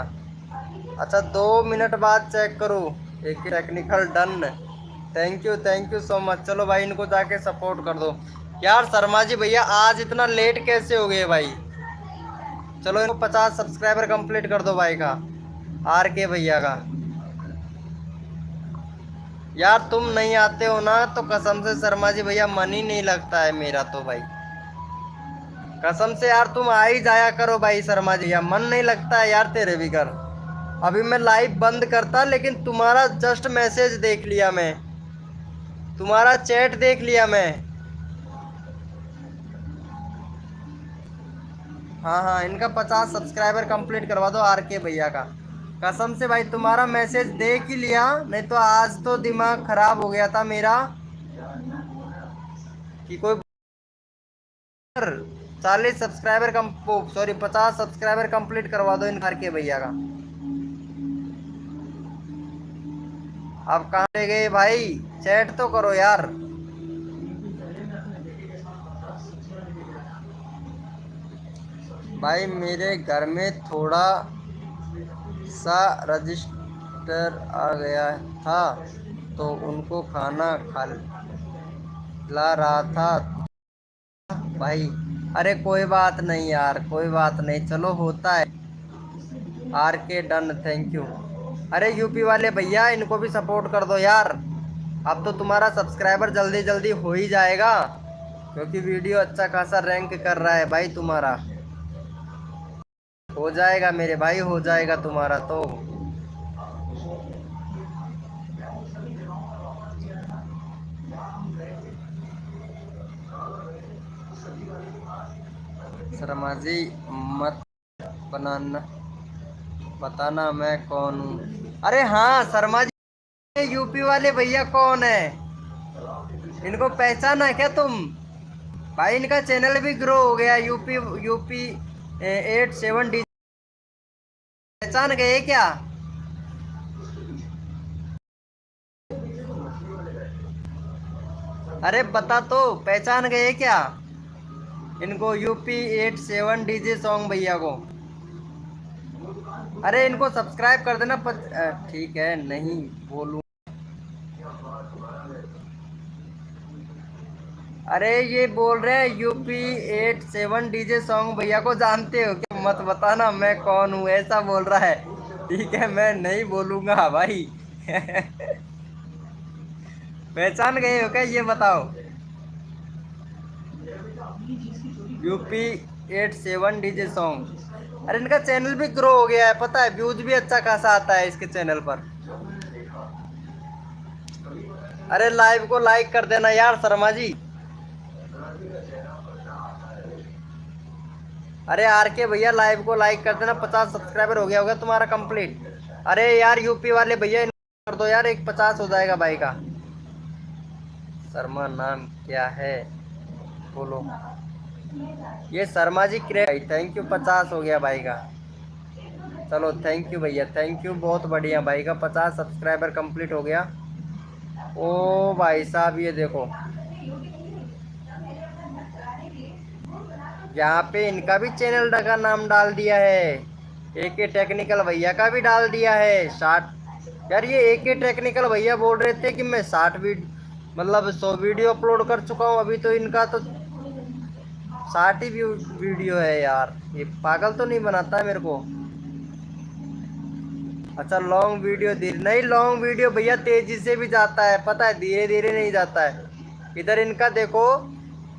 अच्छा 2 मिनट बाद चेक करो। एक technical done, thank you so much. चलो भाई इनको जाके सपोर्ट कर दो यार। शर्मा जी भैया आज इतना लेट कैसे हो गए भाई? चलो इनको 50 सब्सक्राइबर कंप्लीट कर दो भाई का, RK भैया का। यार तुम नहीं आते हो ना तो कसम से शर्मा जी भैया मन ही नहीं लगता है मेरा तो भाई, कसम से यार तुम आ ही जाया करो भाई शर्मा जी भैया, मन नहीं लगता है यार तेरे भी कर। अभी मैं लाइव बंद करता लेकिन तुम्हारा जस्ट मैसेज देख लिया मैं, तुम्हारा चैट देख लिया मैं। हाँ इनका 50 सब्सक्राइबर कंप्लीट करवा दो RK भैया का, कसम से भाई तुम्हारा मैसेज देख ही लिया, नहीं तो आज तो दिमाग खराब हो गया था मेरा कि कोई 40 सब्सक्राइबर 50 सब्सक्राइबर कंप्लीट करवा दो इन RK भैया का। अब कहाँ ले गए भाई? चैट तो करो यार। भाई मेरे घर में थोड़ा सा रजिस्टर आ गया था तो उनको खाना खिला रहा था भाई। अरे कोई बात नहीं यार, कोई बात नहीं, चलो होता है। आर के डन, थैंक यू। अरे यूपी वाले भैया इनको भी सपोर्ट कर दो यार। अब तो तुम्हारा सब्सक्राइबर जल्दी जल्दी हो ही जाएगा, क्योंकि वीडियो अच्छा खासा रैंक कर रहा है भाई तुम्हारा। हो जाएगा मेरे भाई, हो जाएगा तुम्हारा तो। शर्मा जी मत बनाना, बताना मैं कौन हूँ। अरे हाँ शर्मा जी, यूपी वाले भैया कौन है, इनको पहचाना क्या तुम? भाई इनका चैनल भी ग्रो हो गया, यूपी यूपी 87 डी, पहचान गए क्या? अरे बता तो, पहचान गए क्या इनको? यूपी 87 डीजे सॉन्ग भैया को। अरे इनको सब्सक्राइब कर देना ठीक है, नहीं बोलूँ। अरे ये बोल रहे हैं यूपी 87 डीजे सॉन्ग भैया को जानते हो क्या? मत बताना मैं कौन हूँ, ऐसा बोल रहा है। ठीक है मैं नहीं बोलूंगा भाई। पहचान गए हो क्या ये बताओ? UP 87 DJ song. अरे इनका चैनल भी ग्रो हो गया है, पता है, व्यूज भी अच्छा खासा आता है इसके चैनल पर। अरे लाइव को लाइक कर देना यार शर्मा जी। अरे आर के भैया लाइव को लाइक कर देना, 50 सब्सक्राइबर हो गया होगा तुम्हारा कंप्लीट। अरे यार यूपी वाले भैया कर दो यार, एक 50 हो जाएगा भाई का। शर्मा नाम क्या है बोलो? ये शर्मा जी भाई, थैंक यू, 50 हो गया भाई का। चलो थैंक यू भैया, थैंक यू, बहुत बढ़िया भाई का 50 सब्सक्राइबर कंप्लीट हो गया। ओ भाई साहब ये देखो, यहाँ पे इनका भी चैनल का नाम डाल दिया है, AK टेक्निकल भैया का भी डाल दिया है 60। यार ये AK टेक्निकल भैया बोल रहे थे कि मैं 100 वीडियो अपलोड कर चुका हूँ, अभी तो इनका तो 60 ही वीडियो है यार। ये पागल तो नहीं बनाता है मेरे को? अच्छा लॉन्ग वीडियो धीरे नहीं, लॉन्ग वीडियो भैया तेजी से भी जाता है पता है, धीरे धीरे नहीं जाता है। इधर इनका देखो,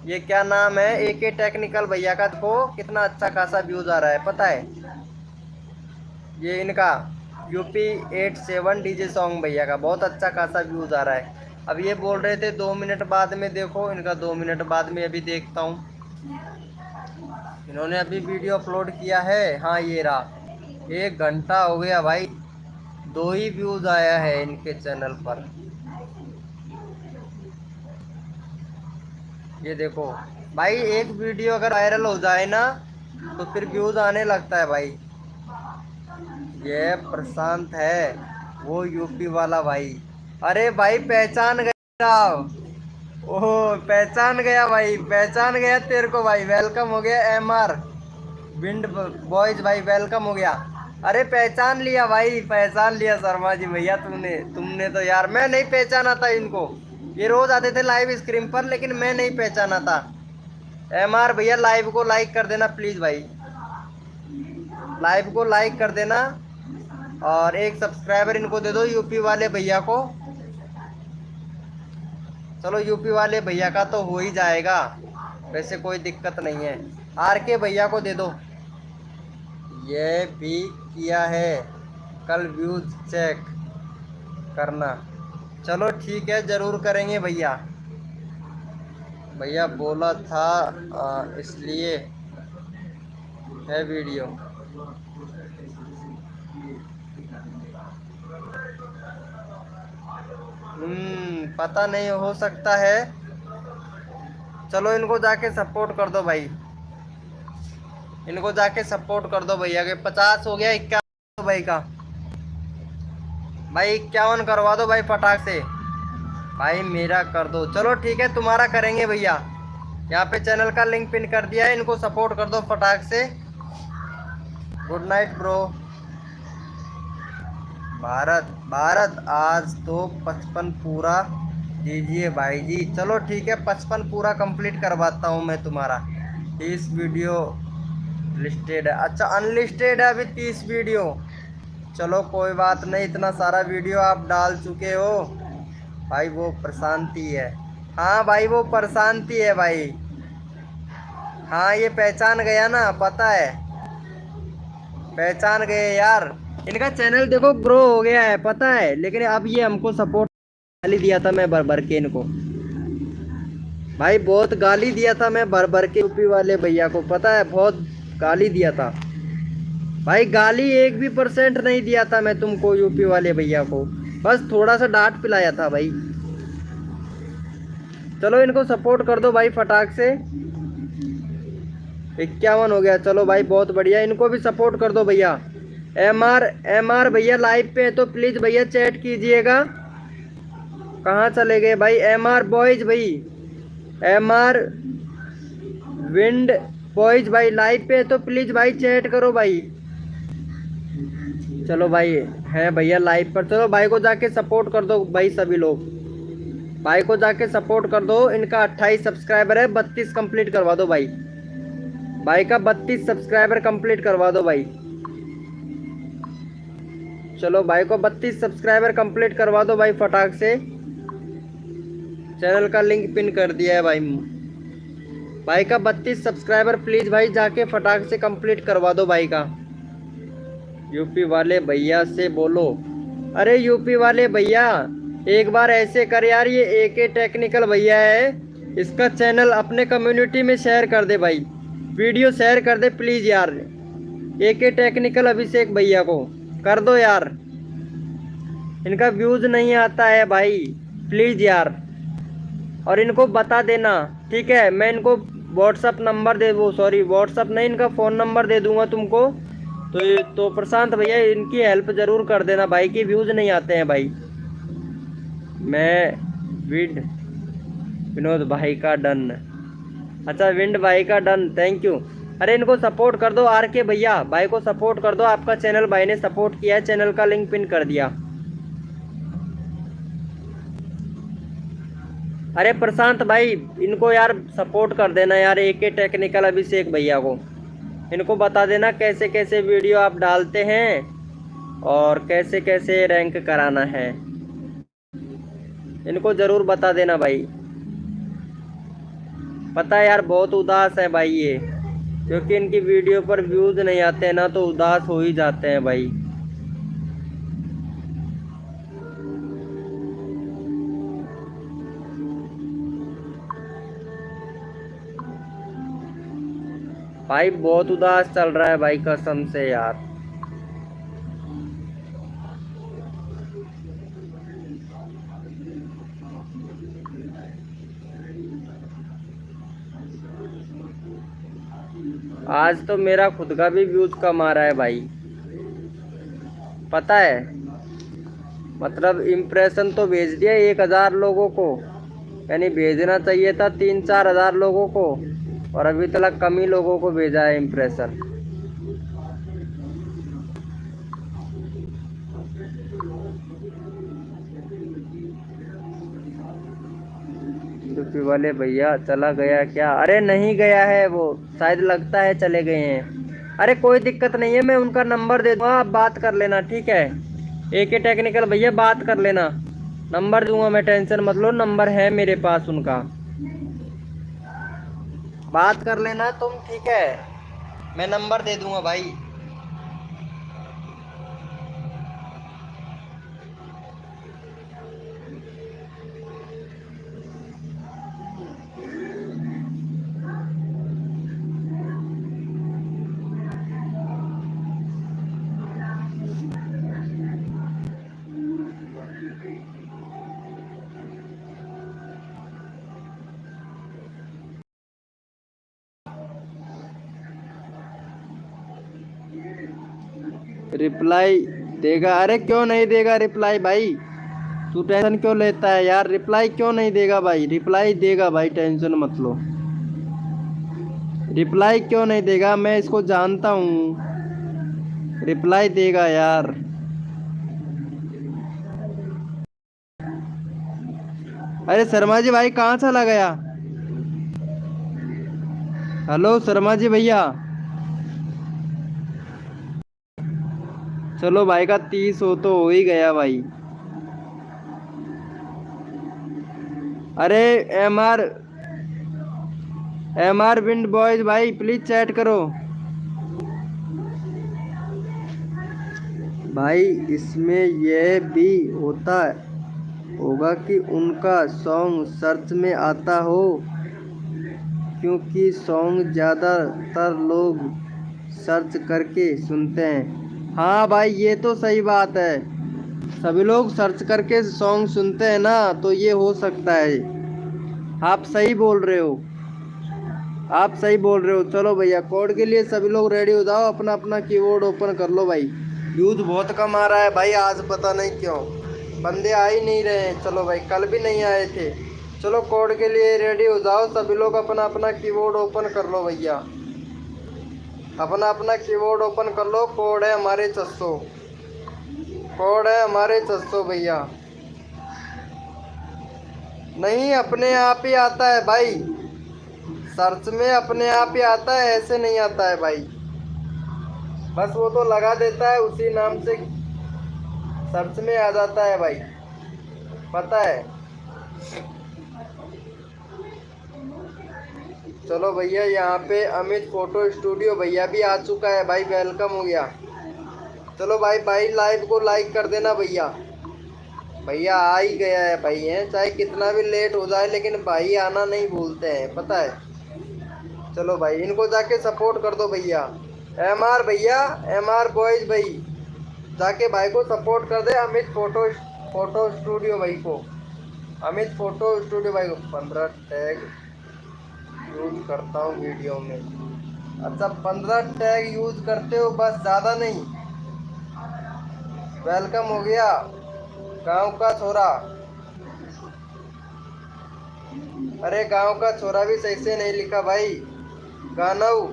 ये क्या नाम है, AK टेक्निकल भैया का, देखो कितना अच्छा खासा व्यूज आ रहा है पता है। ये इनका यूपी 87 डीजे सॉन्ग भैया का बहुत अच्छा खासा व्यूज आ रहा है। अब ये बोल रहे थे 2 मिनट बाद में, देखो इनका 2 मिनट बाद में अभी देखता हूँ। इन्होंने अभी वीडियो अपलोड किया है, हाँ ये रहा, 1 घंटा हो गया भाई, 2 ही व्यूज आया है इनके चैनल पर। ये देखो भाई, एक वीडियो अगर वायरल हो जाए ना तो फिर व्यूज आने लगता है भाई। ये प्रशांत है वो यूपी वाला भाई। अरे भाई पहचान गया, ओह पहचान गया भाई, पहचान गया तेरे को भाई, वेलकम हो गया MR विंड बॉयज भाई, वेलकम हो गया। अरे पहचान लिया भाई, पहचान लिया शर्मा जी भैया, तुमने तो यार, मैं नहीं पहचाना था इनको, ये रोज आते थे लाइव स्क्रीन पर लेकिन मैं नहीं पहचाना था। MR भैया लाइव को लाइक कर देना प्लीज भाई, लाइव को लाइक कर देना, और एक सब्सक्राइबर इनको दे दो यूपी वाले भैया को। चलो यूपी वाले भैया का तो हो ही जाएगा, वैसे कोई दिक्कत नहीं है। RK भैया को दे दो, ये भी किया है, कल व्यूज चेक करना। चलो ठीक है ज़रूर करेंगे भैया, भैया बोला था इसलिए है वीडियो। पता नहीं, हो सकता है। चलो इनको जाके सपोर्ट कर दो भाई, इनको जाके सपोर्ट कर दो भैया के 50 हो गया। 51 भाई का, भाई 51 करवा दो भाई फटाक से, भाई मेरा कर दो। चलो ठीक है तुम्हारा करेंगे भैया, यहाँ पे चैनल का लिंक पिन कर दिया है, इनको सपोर्ट कर दो फटाक से। Good night bro. भारत आज तो 55 पूरा दीजिए भाई जी। चलो ठीक है, 55 पूरा कंप्लीट करवाता हूँ मैं तुम्हारा। 30 वीडियो लिस्टेड है, अच्छा अनलिस्टेड है अभी 30 वीडियो। चलो कोई बात नहीं, इतना सारा वीडियो आप डाल चुके हो भाई। वो प्रशांति है, हाँ भाई वो प्रशांति है भाई। हाँ ये पहचान गया ना, पता है पहचान गए यार। इनका चैनल देखो ग्रो हो गया है पता है, लेकिन अब ये हमको सपोर्ट गाली दिया था मैं भर भर के इनको भाई, बहुत गाली दिया था मैं भर भर के यूपी वाले भैया को, पता है बहुत गाली दिया था भाई। गाली 1% भी नहीं दिया था मैं तुमको यूपी वाले भैया को, बस थोड़ा सा डांट पिलाया था भाई। चलो इनको सपोर्ट कर दो भाई फटाक से। 51 हो गया, चलो भाई बहुत बढ़िया, इनको भी सपोर्ट कर दो भैया। एम आर भैया लाइव पे है तो प्लीज भैया चैट कीजिएगा। कहाँ चले गए भाई एम आर बॉयज भाई, एम आर विंड बॉयज भाई लाइव पे है तो प्लीज भाई चैट करो भाई। चलो भाई है भैया लाइव पर, चलो भाई को जाके सपोर्ट कर दो भाई। सभी लोग भाई को जाके सपोर्ट कर दो। इनका 28 सब्सक्राइबर है, 32 कंप्लीट करवा दो भाई। भाई का 32 सब्सक्राइबर कंप्लीट करवा दो भाई। चलो भाई को 32 सब्सक्राइबर कंप्लीट करवा दो भाई फटाक से। चैनल का लिंक पिन कर दिया है भाई। भाई का 32 सब्सक्राइबर प्लीज भाई जाके फटाक से कंप्लीट करवा दो भाई का। यूपी वाले भैया से बोलो, अरे यूपी वाले भैया एक बार ऐसे कर यार, ये एके टेक्निकल भैया है, इसका चैनल अपने कम्युनिटी में शेयर कर दे भाई, वीडियो शेयर कर दे प्लीज यार। एके टेक्निकल अभिषेक भैया को कर दो यार, इनका व्यूज नहीं आता है भाई प्लीज यार। और इनको बता देना ठीक है, मैं इनको व्हाट्सअप नंबर दे, वो सॉरी व्हाट्सअप नहीं, इनका फ़ोन नंबर दे दूंगा तुमको। तो प्रशांत भैया इनकी हेल्प ज़रूर कर देना भाई, की व्यूज़ नहीं आते हैं भाई। मैं विनोद भाई का डन, अच्छा विंड भाई का डन, थैंक यू। अरे इनको सपोर्ट कर दो आर के भैया, भाई को सपोर्ट कर दो, आपका चैनल भाई ने सपोर्ट किया है, चैनल का लिंक पिन कर दिया। अरे प्रशांत भाई इनको यार सपोर्ट कर देना यार, एके टेक्निकल अभिषेक भैया को इनको बता देना कैसे कैसे वीडियो आप डालते हैं और कैसे कैसे रैंक कराना है, इनको ज़रूर बता देना भाई। पता है यार बहुत उदास है भाई ये, क्योंकि इनकी वीडियो पर व्यूज़ नहीं आते हैं ना, तो उदास हो ही जाते हैं भाई। भाई बहुत उदास चल रहा है भाई कसम से यार। आज तो मेरा खुद का भी व्यूज कम आ रहा है भाई, पता है, मतलब इम्प्रेशन तो भेज दिया 1000 लोगों को, यानी भेजना चाहिए था 3-4 हज़ार लोगों को, और अभी तक कम ही लोगों को भेजा है इम्प्रेशन। यूपी वाले भैया चला गया क्या? अरे नहीं गया है वो, शायद लगता है चले गए हैं। अरे कोई दिक्कत नहीं है, मैं उनका नंबर दे दूँगा, आप बात कर लेना ठीक है। एके टेक्निकल भैया बात कर लेना, नंबर दूंगा मैं, टेंशन मत लो, नंबर है मेरे पास उनका, बात कर लेना तुम ठीक है, मैं नंबर दे दूंगा भाई। रिप्लाई देगा? अरे क्यों नहीं देगा रिप्लाई भाई, तू टेंशन क्यों लेता है यार, रिप्लाई क्यों नहीं देगा भाई, रिप्लाई देगा भाई, टेंशन मत लो। रिप्लाई क्यों नहीं देगा, मैं इसको जानता हूँ, रिप्लाई देगा यार। अरे शर्मा जी भाई कहाँ चला गया? हेलो शर्मा जी भैया। चलो भाई का 30 हो तो ही गया भाई। अरे एम आर विंड बॉयज भाई प्लीज चैट करो भाई। इसमें यह भी होता होगा कि उनका सॉन्ग सर्च में आता हो, क्योंकि सॉन्ग ज़्यादातर लोग सर्च करके सुनते हैं। हाँ भाई ये तो सही बात है, सभी लोग सर्च करके सॉन्ग सुनते हैं ना, तो ये हो सकता है। आप सही बोल रहे हो, आप सही बोल रहे हो। चलो भैया कोड के लिए सभी लोग रेडी हो जाओ, अपना अपना कीबोर्ड ओपन कर लो भाई। व्यूज बहुत कम आ रहा है भाई आज, पता नहीं क्यों, बंदे आ ही नहीं रहे हैं। चलो भाई कल भी नहीं आए थे। चलो कोड के लिए रेडी हो जाओ सभी लोग, अपना अपना कीबोर्ड ओपन कर लो भैया, अपना अपना कीबोर्ड ओपन कर लो। कोड है हमारे 600, कोड है हमारे 600 भैया। नहीं अपने आप ही आता है भाई, सर्च में अपने आप ही आता है, ऐसे नहीं आता है भाई। बस वो तो लगा देता है, उसी नाम से सर्च में आ जाता है भाई, पता है। चलो भैया यहाँ पे अमित फोटो स्टूडियो भैया भी आ चुका है भाई, वेलकम हो गया। चलो भाई भाई लाइव को लाइक कर देना भैया। भैया आ ही गया है भाई, है चाहे कितना भी लेट हो जाए लेकिन भाई आना नहीं भूलते हैं, पता है। चलो भाई इनको जाके सपोर्ट कर दो भैया। एम आर भैया, एम आर बॉयज भाई जाके भाई को सपोर्ट कर दे। अमित फोटो स्टूडियो भाई को, अमित फोटो स्टूडियो भाई को। 15 टैग यूज करता हूँ वीडियो में। अच्छा 15 टैग यूज करते हो बस, ज़्यादा नहीं। वेलकम हो गया गांव का छोरा। अरे गांव का छोरा भी सही से नहीं लिखा भाई, गानव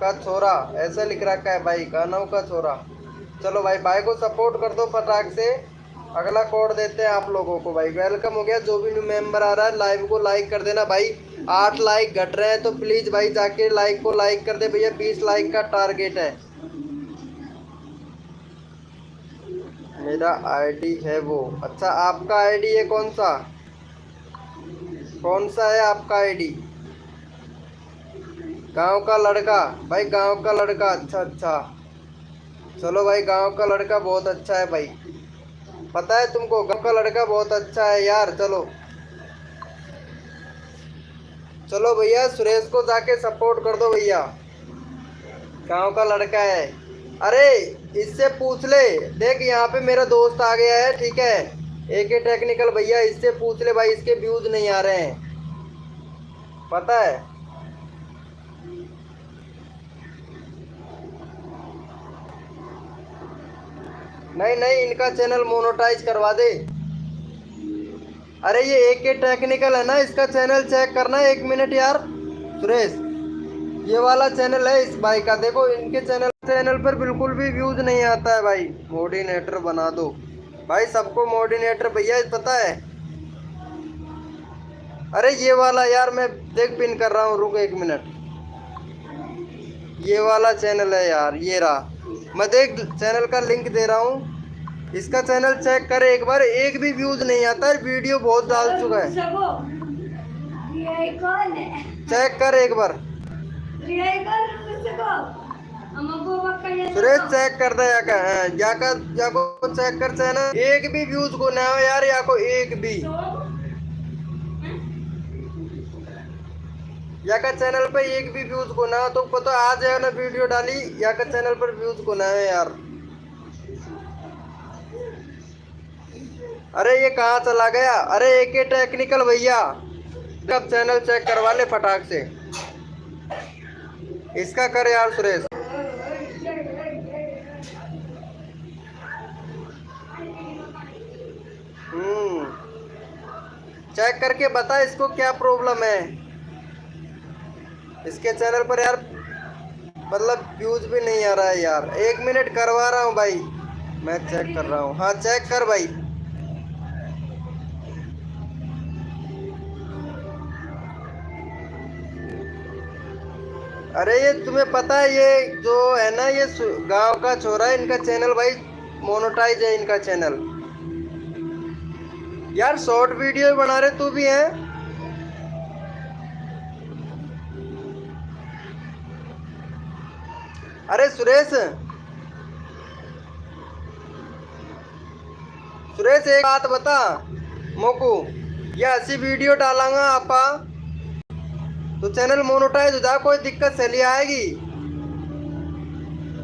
का छोरा ऐसा लिख रखा है भाई, गानव का छोरा। चलो भाई भाई को सपोर्ट कर दो फटाक से। अगला कोड देते हैं आप लोगों को भाई। वेलकम हो गया, जो भी न्यू मेंबर आ रहा है लाइव को लाइक कर देना भाई। 8 लाइक घट रहे हैं तो प्लीज़ भाई जाके लाइक को लाइक कर दे भैया, 20 लाइक का टारगेट है। मेरा आईडी है वो। अच्छा आपका आईडी है कौन सा, कौन सा है आपका आईडी? गांव का लड़का भाई, गांव का लड़का। अच्छा अच्छा चलो भाई गांव का लड़का बहुत अच्छा है भाई, पता है तुमको गांव का लड़का बहुत अच्छा है यार। चलो चलो भैया सुरेश को जाके सपोर्ट कर दो भैया, गांव का लड़का है। अरे इससे पूछ ले, देख यहाँ पे मेरा दोस्त आ गया है, ठीक है, AK टेक्निकल भैया, इससे पूछ ले भाई, इसके व्यूज नहीं आ रहे हैं, पता है। नहीं नहीं इनका चैनल मोनेटाइज करवा दे। अरे ये AK टेक्निकल है ना, इसका चैनल चेक करना है 1 मिनट यार सुरेश, ये वाला चैनल है इस भाई का। देखो इनके चैनल पर बिल्कुल भी व्यूज नहीं आता है भाई। मोडिनेटर बना दो भाई, सबको मोडिनेटर भैया पता है। अरे ये वाला यार मैं देख पिन कर रहा हूँ, रुक 1 मिनट। ये वाला चैनल है यार, ये रहा, मैं देख चैनल का लिंक दे रहा हूँ, इसका चैनल चेक करे एक बार, एक भी व्यूज नहीं आता है, वीडियो बहुत डाल चुका है। चेक कर एक बार सुरेश, चेक कर दे जाको चेक कर चैनल, एक भी व्यूज को ना हो यार, या को एक भी या का चैनल पे एक भी व्यूज को ना हो तो पता आ जाए ना, वीडियो डाली या का चैनल पर व्यूज को ना है यार। अरे ये कहाँ चला गया? अरे AK टेक्निकल भैया अब चैनल चेक करवा ले फटाक से, इसका कर यार सुरेश। चेक करके बता इसको क्या प्रॉब्लम है इसके चैनल पर यार। मतलब व्यूज भी नहीं आ रहा है यार। 1 मिनट करवा रहा हूँ भाई, मैं चेक कर रहा हूँ। हाँ चेक कर भाई। अरे ये तुम्हें पता है, ये जो है ना, ये गांव का छोरा है, इनका चैनल भाई मोनेटाइज है इनका चैनल। यार शॉर्ट वीडियो बना रहे तू भी है। अरे सुरेश, सुरेश एक बात बता मोकू, ये ऐसी वीडियो डालांगा आपा तो चैनल मोनेटाइज हो जाए, कोई दिक्कत चली आएगी?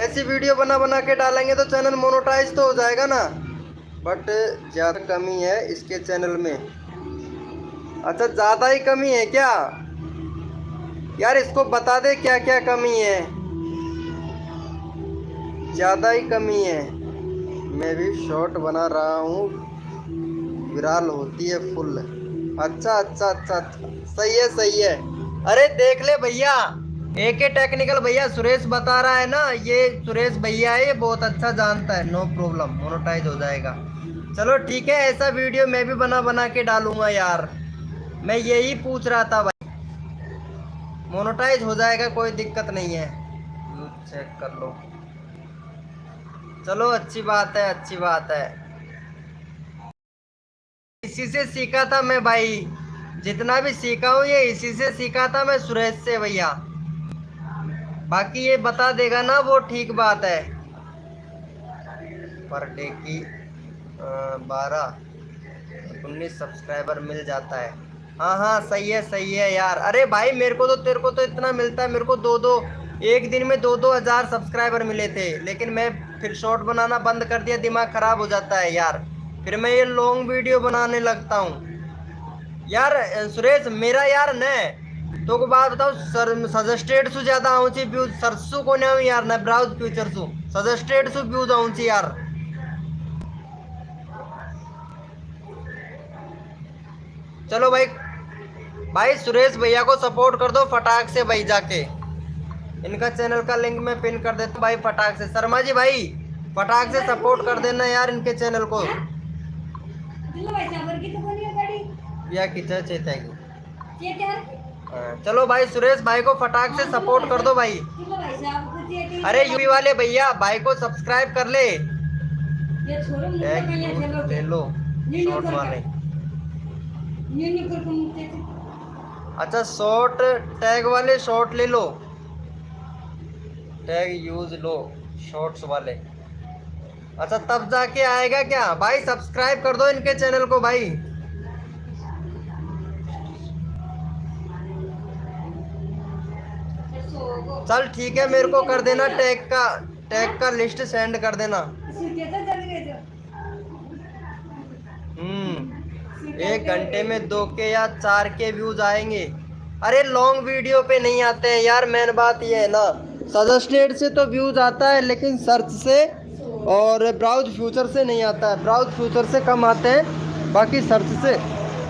ऐसी वीडियो बना बना के डालेंगे तो चैनल मोनेटाइज तो हो जाएगा ना। बट ज़्यादा कमी है इसके चैनल में। अच्छा ज़्यादा ही कमी है क्या? यार इसको बता दे क्या क्या कमी है। ज़्यादा ही कमी है। मैं भी शॉर्ट बना रहा हूँ, विराल होती है फुल। अच्छा अच्छा अच्छा, सही है सही है। अरे देख ले भैया, एक टेक्निकल भैया सुरेश बता रहा है ना, ये सुरेश भैया है, ये बहुत अच्छा जानता है। नो प्रॉब्लम, मोनेटाइज हो जाएगा। चलो ठीक है, ऐसा वीडियो मैं भी बना बना के डालूंगा यार। मैं यही पूछ रहा था भाई, मोनेटाइज हो जाएगा, कोई दिक्कत नहीं है। चेक कर लो। चलो अच्छी बात है, अच्छी बात है। इसी से सीखा था मैं भाई, जितना भी सीखा हूँ ये इसी से सीखा था मैं, सुरेश से भैया। बाकी ये बता देगा ना वो ठीक बात है। पर डे की 12-19 सब्सक्राइबर मिल जाता है। हाँ हाँ सही है यार। अरे भाई मेरे को तो, तेरे को तो इतना मिलता है, मेरे को एक दिन में 2-2 हज़ार सब्सक्राइबर मिले थे। लेकिन मैं फिर शॉर्ट बनाना बंद कर दिया, दिमाग खराब हो जाता है यार। फिर मैं ये लॉन्ग वीडियो बनाने लगता हूँ यार। सुरेश मेरा यार न तो को बात बताओ, सजेस्टेड सु ज़्यादा आऊँ व्यूज, सरसू को नहीं यार न ब्राउज फ्यूचर सु सजेस्टेड सु व्यूज आऊँ यार। चलो भाई, भाई सुरेश भैया को सपोर्ट कर दो फटाक से भाई, जाके इनका चैनल का लिंक मैं पिन कर देता हूँ भाई फटाक से। शर्मा जी भाई फटाक से सपोर्ट कर देना यार इनके चैनल को। भैया की चलो भाई सुरेश भाई को फटाक से सपोर्ट कर दो भाई। अरे यूपी वाले भैया भाई को सब्सक्राइब कर ले। ले लो शॉर्ट वाले। अच्छा शॉर्ट टैग वाले शॉर्ट ले लो, टैग यूज लो शॉर्ट्स वाले। अच्छा तब जाके आएगा क्या भाई? सब्सक्राइब कर दो इनके चैनल को भाई। चल ठीक है, मेरे को कर देना टैग का लिस्ट सेंड कर देना। 1 घंटे में 2 के या 4 के व्यूज आएंगे। अरे लॉन्ग वीडियो पे नहीं आते हैं यार, मेन बात ये है ना। सजेस्टेड से तो व्यूज आता है लेकिन सर्च से और ब्राउज फ्यूचर से नहीं आता है। ब्राउज फ्यूचर से कम आते हैं, बाकी सर्च से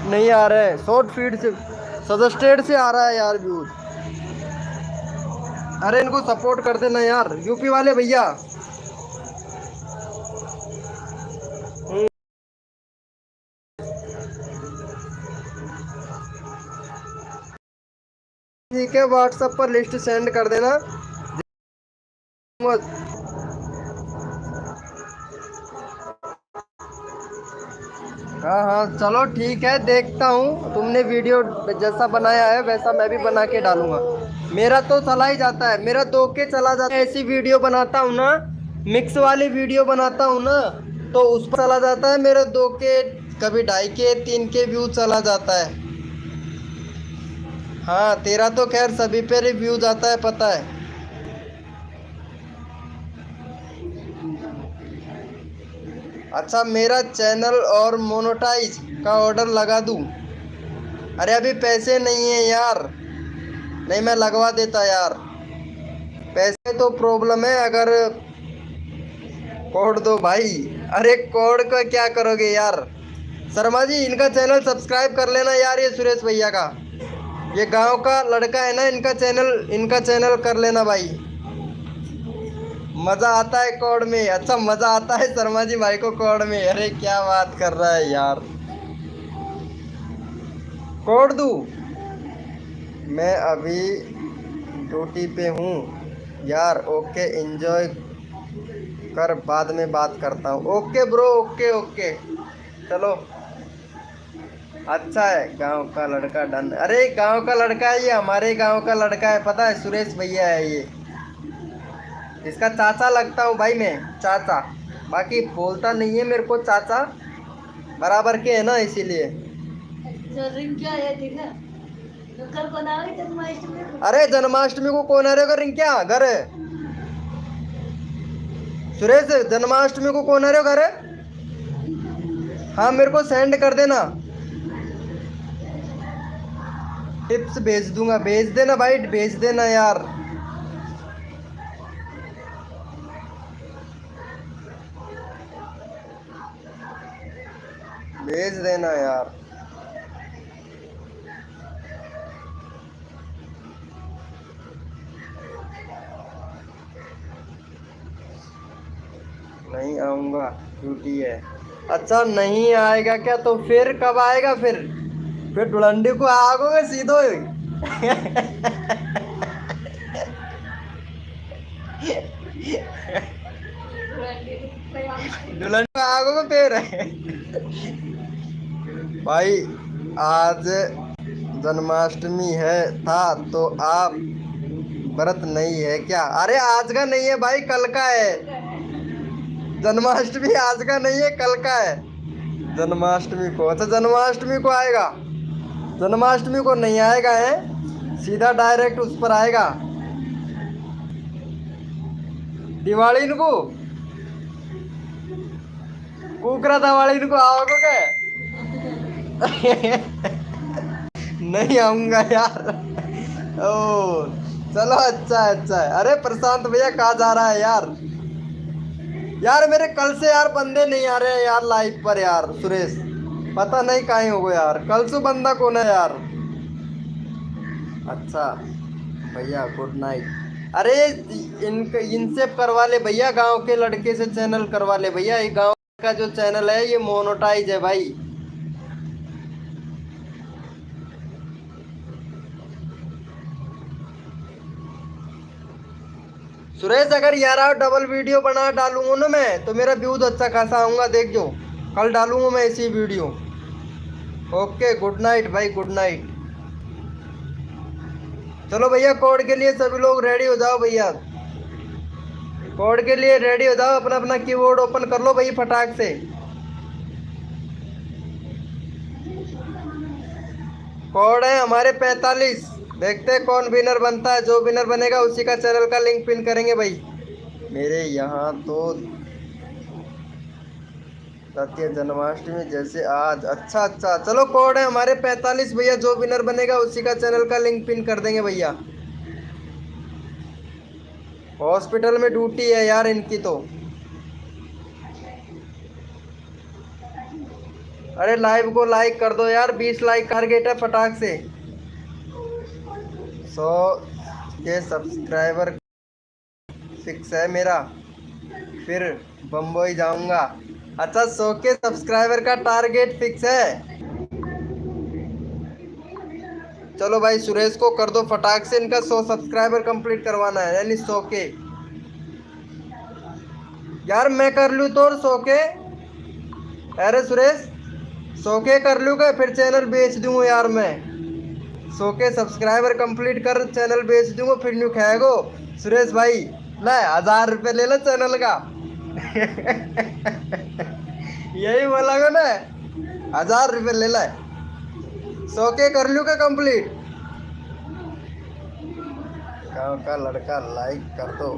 नहीं आ रहे हैं। शॉर्ट फीड से सजेस्टेड से आ रहा है यार व्यूज। अरे इनको सपोर्ट कर देना यार यूपी वाले भैया। ठीक है, व्हाट्सएप पर लिस्ट सेंड कर देना। हाँ हाँ चलो ठीक है, देखता हूँ। तुमने वीडियो जैसा बनाया है वैसा मैं भी बना के डालूंगा। मेरा तो चला ही जाता है, मेरा 2 के चला जाता है। ऐसी वीडियो बनाता हूँ ना, मिक्स वाली वीडियो बनाता हूँ ना, तो उस पर चला जाता है मेरे 2 के, कभी 2.5 के 3 के व्यू चला जाता है। हाँ तेरा तो खैर सभी पे रिव्यूज आता है, पता है। अच्छा मेरा चैनल और मोनेटाइज का ऑर्डर लगा दूं? अरे अभी पैसे नहीं है यार, नहीं मैं लगवा देता यार। पैसे तो प्रॉब्लम है, अगर कोड दो भाई। अरे कोड का क्या करोगे यार? शर्मा जी इनका चैनल सब्सक्राइब कर लेना यार, ये सुरेश भैया का, ये गांव का लड़का है ना, इनका चैनल कर लेना भाई। मजा आता है कोड में। अच्छा मजा आता है शर्मा जी भाई को कोड में। अरे क्या बात कर रहा है यार। कोड दूं? मैं अभी ड्यूटी पे हूँ यार। ओके एंजॉय कर, बाद में बात करता हूँ। ओके ब्रो, ओके ओके चलो। अच्छा है, गांव का लड़का डन। अरे गांव का लड़का है ये, हमारे गांव का लड़का है, पता है सुरेश भैया है ये। इसका चाचा लगता हूँ भाई मैं, चाचा। बाकी बोलता नहीं है मेरे को चाचा, बराबर के है ना, इसीलिए। जो रिंग क्या है ठीक है, तो कल बनाओगे जन्माष्टमी को। अरे जन्माष्टमी को कौन आ रहा है रिंग, क्या घर है सुरेश? जन्माष्टमी को कौन आ रहे हो घर? हाँ मेरे को सेंड कर देना, टिप्स भेज दूंगा। भेज देना भाई, भेज देना यार। भेज देना यार। नहीं आऊंगा, ड्यूटी है। अच्छा नहीं आएगा क्या? तो फिर कब आएगा? फिर डुलंडी को आगोगे सीधो ही। डुलंडी को आगोगे फिर। भाई आज जन्माष्टमी है था तो आप व्रत नहीं है क्या? अरे आज का नहीं है भाई, कल का है। जन्माष्टमी आज का नहीं है, कल का है जन्माष्टमी को। अच्छा जन्माष्टमी को आएगा? जन्माष्टमी को नहीं आएगा है, सीधा डायरेक्ट उस पर आएगा दिवाली को। कुकरा दिवाली को आओगे क्या? नहीं आऊंगा यार। ओ चलो अच्छा है, अच्छा है। अरे प्रशांत भैया कहाँ जा रहा है यार? यार मेरे कल से यार बंदे नहीं आ रहे हैं यार लाइव पर यार। सुरेश पता नहीं कहीं हो गया यार, कल से बंदा कौन है यार? अच्छा भैया गुड नाइट। अरे इनसे करवा ले भैया, गांव के लड़के से चैनल करवा ले भैया। ये गांव का जो चैनल है ये मोनेटाइज है भाई। सुरेश अगर यार डबल वीडियो बना डालूंगा ना मैं, तो मेरा व्यूज अच्छा खासा आऊंगा, देख जो कल डालूंगा मैं इसी वीडियो। ओके गुड नाइट भाई, गुड नाइट। चलो भैया कोड के लिए सभी लोग रेडी हो जाओ भैया, कोड के लिए रेडी हो जाओ। अपना अपना कीबोर्ड ओपन कर लो भाई फटाक से। कोड है हमारे 45। देखते हैं कौन विनर बनता है। जो विनर बनेगा उसी का चैनल का लिंक पिन करेंगे भाई। मेरे यहाँ तो सत्य जन्माष्टमी जैसे आज। अच्छा अच्छा चलो कोड है हमारे 45 भैया। जो विनर बनेगा उसी का चैनल का लिंक पिन कर देंगे भैया। हॉस्पिटल में ड्यूटी है यार इनकी तो। अरे लाइव को लाइक कर दो यार, 20 लाइक टारगेट है फटाक से। 100 के सब्सक्राइबर फिक्स है मेरा, फिर बम्बई जाऊंगा। अच्छा 100 के सब्सक्राइबर का टारगेट फिक्स है। चलो भाई सुरेश को कर दो फटाक से, इनका 100 सब्सक्राइबर कंप्लीट करवाना है, यानी 100 के। यार मैं कर लूँ तो 100 के। अरे सुरेश 100 के कर लूँ क्या? फिर चैनल बेच दूंगा यार मैं। 100 के सब्सक्राइबर कंप्लीट कर चैनल बेच दूंगा, फिर न्यू खाएगो सुरेश भाई। ले 1000 रुपये ले लो चैनल का। यही बोला ना, 1000 रुपये ले ले। 100 के कर लूँ क्या कंप्लीट? गाँव का लड़का लाइक कर दो।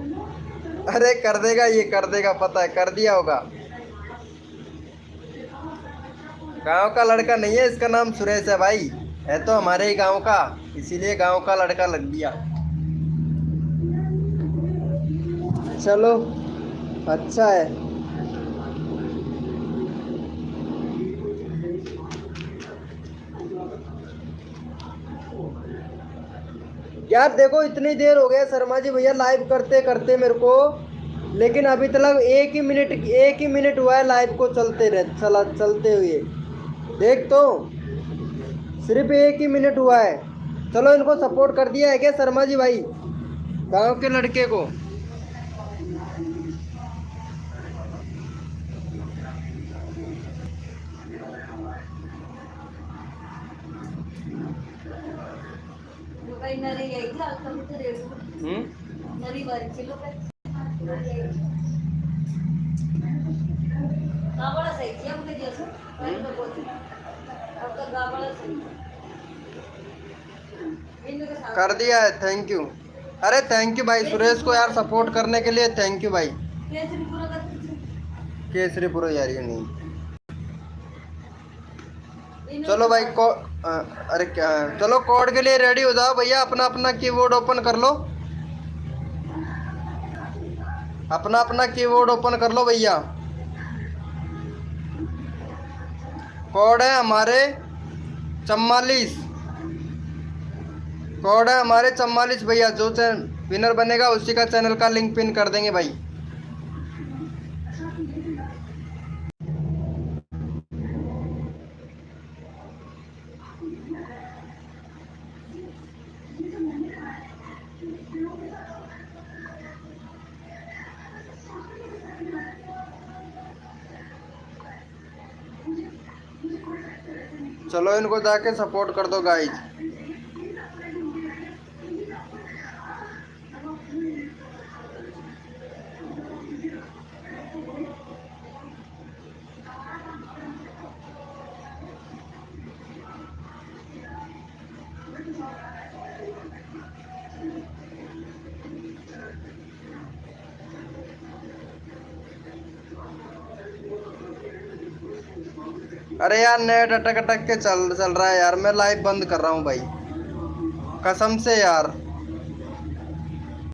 अरे कर देगा, ये कर देगा, पता है कर दिया होगा। गांव का लड़का नहीं है, इसका नाम सुरेश है भाई, है तो हमारे ही गांव का, इसीलिए गांव का लड़का लग दिया। चलो अच्छा है। यार देखो इतनी देर हो गया शर्मा जी भैया लाइव करते करते, मेरे को लेकिन अभी तक एक ही मिनट हुआ है लाइव को चलते हुए। देख तो सिर्फ 1 ही मिनट हुआ है। चलो इनको सपोर्ट कर दिया है क्या शर्मा जी भाई, गांव के लड़के को? वो काही नरी यायची आता कुठे रेडू नरी बारीची लोक गाबळा सायची हम कधी असं काही नको आता गाबळा सायची कर दिया है, थैंक यू। अरे थैंक यू भाई सुरेश को यार सपोर्ट करने के लिए, थैंक यू भाई। केसरी पूरा करते केसरीपुर यार ये नहीं। चलो भाई अरे क्या, चलो कोड के लिए रेडी हो जाओ भैया। अपना अपना कीबोर्ड ओपन कर लो, अपना अपना कीबोर्ड ओपन कर लो भैया। कोड है हमारे 44, कोड है हमारे 44 भैया। जो विनर बनेगा उसी का चैनल का लिंक पिन कर देंगे भाई। चलो इनको जाके सपोर्ट कर दो गाइज। अरे यार नेट अटक अटक के चल रहा है यार। मैं लाइव बंद कर रहा हूँ भाई, कसम से यार।